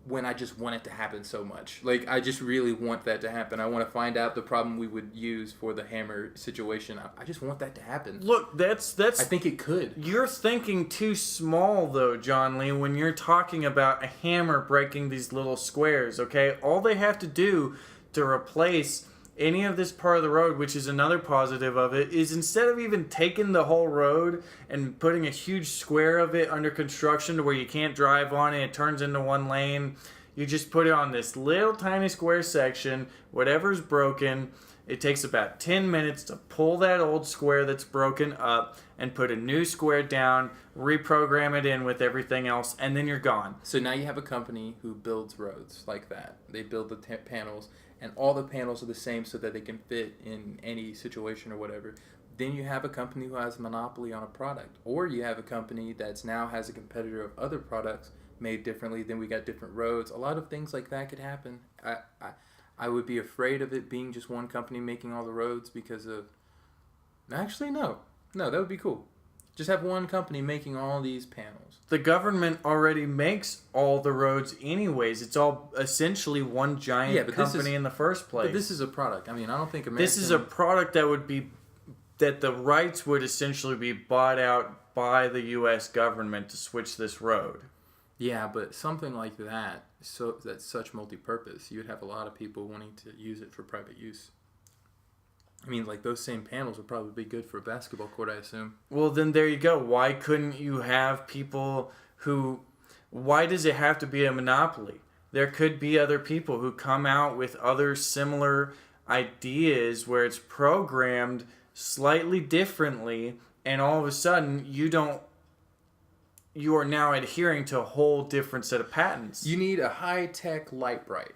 when I just want it to happen so much. Like, I just really want that to happen. I want to find out the problem we would use for the hammer situation. I just want that to happen. Look, that's. I think it could. You're thinking too small, though, John Lee, when you're talking about a hammer breaking these little squares, okay? All they have to do to replace any of this part of the road, which is another positive of it, is instead of even taking the whole road and putting a huge square of it under construction to where you can't drive on it, it turns into one lane, you just put it on this little tiny square section, whatever's broken. It takes about 10 minutes to pull that old square that's broken up and put a new square down, reprogram it in with everything else, and then you're gone. So now you have a company who builds roads like that. They build the panels, and all the panels are the same so that they can fit in any situation or whatever. Then you have a company who has a monopoly on a product. Or you have a company that's now has a competitor of other products made differently. Then we got different roads. A lot of things like that could happen. I would be afraid of it being just one company making all the roads because of... Actually, no. No, that would be cool. Just have one company making all these panels. The government already makes all the roads anyways. It's all essentially one giant company in the first place. But this is a product. I mean, I don't think American... This is a product that the rights would essentially be bought out by the U.S. government to switch this road. Yeah, but something like that, so that's such multi-purpose, you'd have a lot of people wanting to use it for private use. I mean, like, those same panels would probably be good for a basketball court, I assume. Well, then there you go. Why couldn't you have people who... Why does it have to be a monopoly? There could be other people who come out with other similar ideas where it's programmed slightly differently, and all of a sudden you are now adhering to a whole different set of patents. You need a high-tech light bright.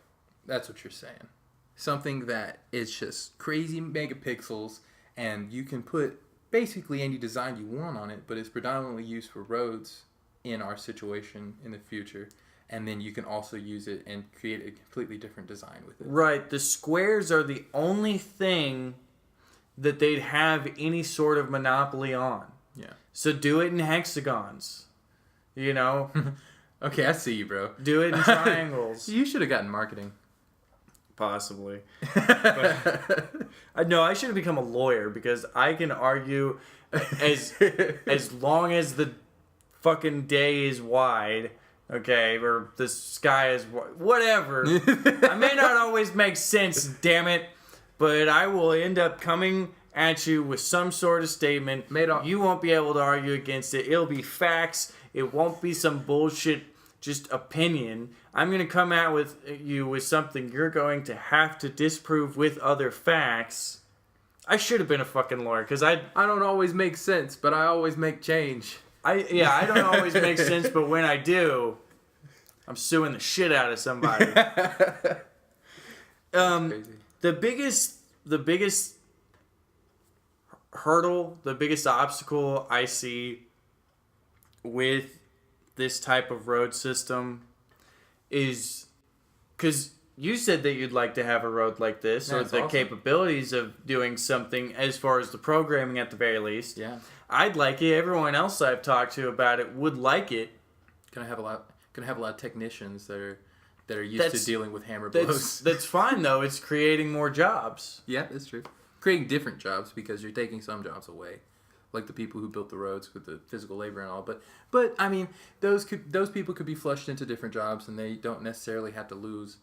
That's what you're saying. Something that is just crazy megapixels, and you can put basically any design you want on it, but it's predominantly used for roads in our situation in the future. And then you can also use it and create a completely different design with it. Right. The squares are the only thing that they'd have any sort of monopoly on. Yeah. So do it in hexagons. You know? Okay, I see you, bro. Do it in triangles. You should have gotten marketing. Possibly. But, no, I should have become a lawyer because I can argue as long as the fucking day is wide. Okay, or the sky is whatever. I may not always make sense, damn it, but I will end up coming at you with some sort of statement. You won't be able to argue against it. It'll be facts. It won't be some bullshit, just opinion. I'm going to come out with you with something you're going to have to disprove with other facts. I should have been a fucking lawyer, because I don't always make sense, but I always make change. I don't always make sense, but when I do, I'm suing the shit out of somebody. Crazy. The biggest hurdle, the biggest obstacle I see with this type of road system is, because you said that you'd like to have a road like this, or the capabilities of doing something as far as the programming at the very least. Yeah. I'd like it. Everyone else I've talked to about it would like it. Gonna have a lot of technicians that are used to dealing with hammer blows. That's fine though. It's creating more jobs. Yeah, that's true. Creating different jobs, because you're taking some jobs away, like the people who built the roads with the physical labor and all. But I mean, those people could be flushed into different jobs, and they don't necessarily have to lose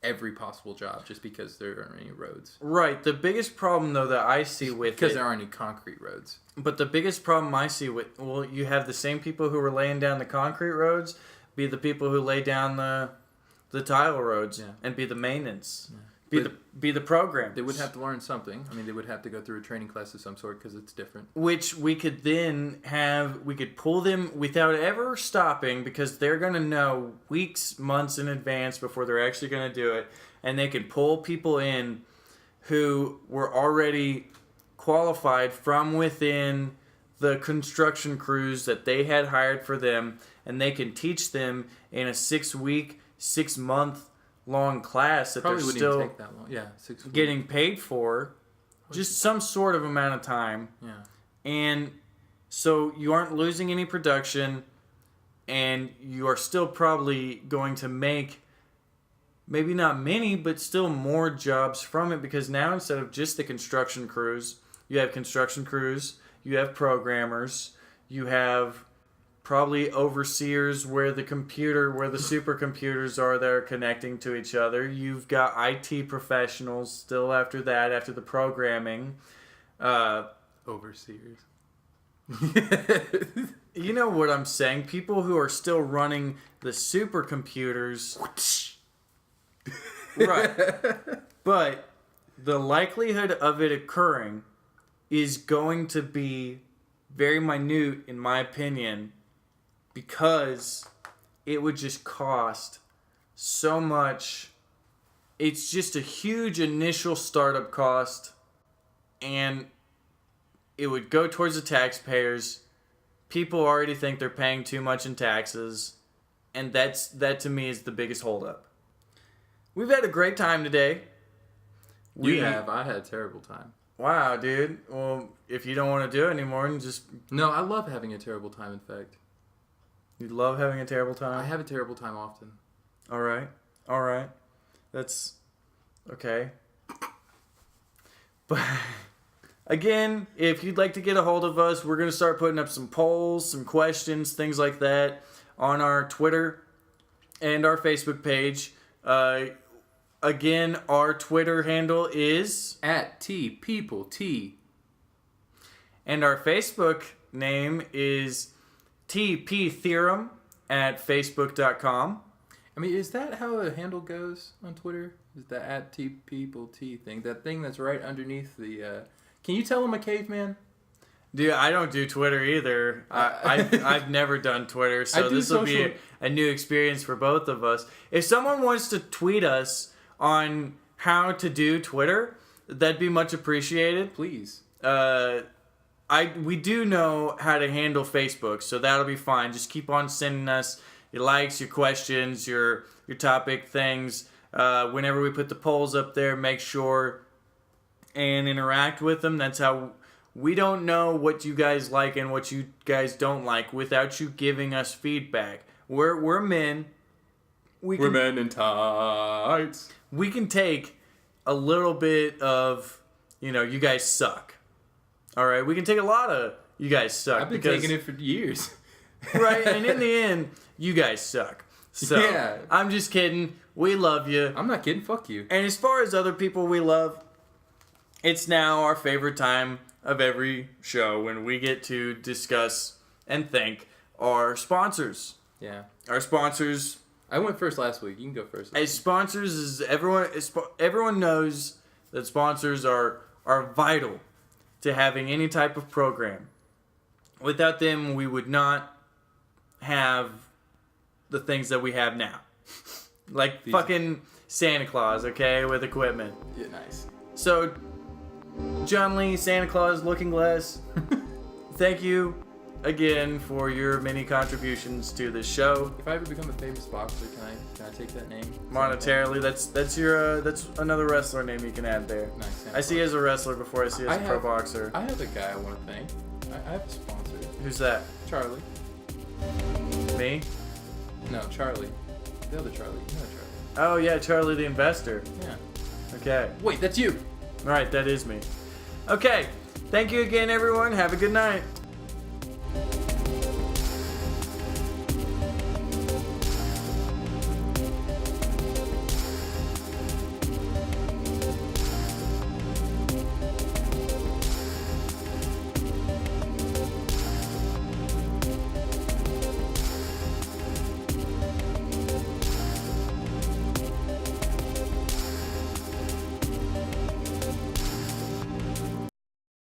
every possible job just because there aren't any roads. Right. The biggest problem though that I see with because there aren't any concrete roads. But the biggest problem I see with, well, you have the same people who are laying down the concrete roads be the people who lay down the tile roads, and be the maintenance. Yeah. Be the program. They would have to learn something. I mean, they would have to go through a training class of some sort, because it's different. Which we could then we could pull them without ever stopping, because they're going to know weeks, months in advance before they're actually going to do it. And they can pull people in who were already qualified from within the construction crews that they had hired for them. And they can teach them in a 6-week, 6-month long class that Probably they're wouldn't still even take that long. Yeah, 6 weeks. Getting paid for, just some sort of amount of time. Yeah. And so you aren't losing any production, and you are still probably going to make maybe not many, but still more jobs from it, because now instead of just the construction crews, you have construction crews, you have programmers, you have probably overseers where the supercomputers are that are connecting to each other. You've got IT professionals still after the programming. Overseers. You know what I'm saying? People who are still running the supercomputers. Right. But the likelihood of it occurring is going to be very minute, in my opinion, because it would just cost so much. It's just a huge initial startup cost, and it would go towards the taxpayers. People already think they're paying too much in taxes, and that to me is the biggest holdup. We've had a great time today. I had a terrible time. Wow, dude. Well, if you don't want to do it anymore, then just... No, I love having a terrible time, in fact. You love having a terrible time? I have a terrible time often. All right. That's... okay. But... again, if you'd like to get a hold of us, we're going to start putting up some polls, some questions, things like that on our Twitter and our Facebook page. Again, our Twitter handle is... @TPeopleT. And our Facebook name is TP Theorem at Facebook.com. I mean, is that how a handle goes on Twitter? Is the @TPeopleT thing? That thing that's right underneath the... Can you tell I'm a caveman? Dude, I don't do Twitter either. I've never done Twitter, so this will be a new experience for both of us. If someone wants to tweet us on how to do Twitter, that'd be much appreciated. Please. We do know how to handle Facebook, so that'll be fine. Just keep on sending us your likes, your questions, your topic things. Whenever we put the polls up there, make sure and interact with them. That's how we don't know what you guys like and what you guys don't like without you giving us feedback. We're men. We're men in tights. We can take a little bit of, you guys suck. All right, we can take a lot of you guys suck. I've been taking it for years. Right? And in the end, you guys suck. So, Yeah. I'm just kidding. We love you. I'm not kidding. Fuck you. And as far as other people we love, it's now our favorite time of every show when we get to discuss and thank our sponsors. Yeah. Our sponsors, I went first last week. You can go first. as sponsors, everyone knows that sponsors are vital to having any type of program. Without them, we would not have the things that we have now. Like fucking Santa Claus, okay, with equipment. Yeah, nice. So, John Lee, Santa Claus Looking Glass, thank you again for your many contributions to this show. If I ever become a famous boxer, can I take that name? Monetarily, that's your that's another wrestler name you can add there. Nice. Santa I see you Claus. as a wrestler before I see you as a pro boxer. I have a guy I want to thank. I have a sponsor. Who's that? Charlie. Me? No, Charlie. The other Charlie. You know Charlie. Oh yeah, Charlie the Investor. Yeah. Okay. Wait, that's you. All right, that is me. Okay. Thank you again, everyone. Have a good night.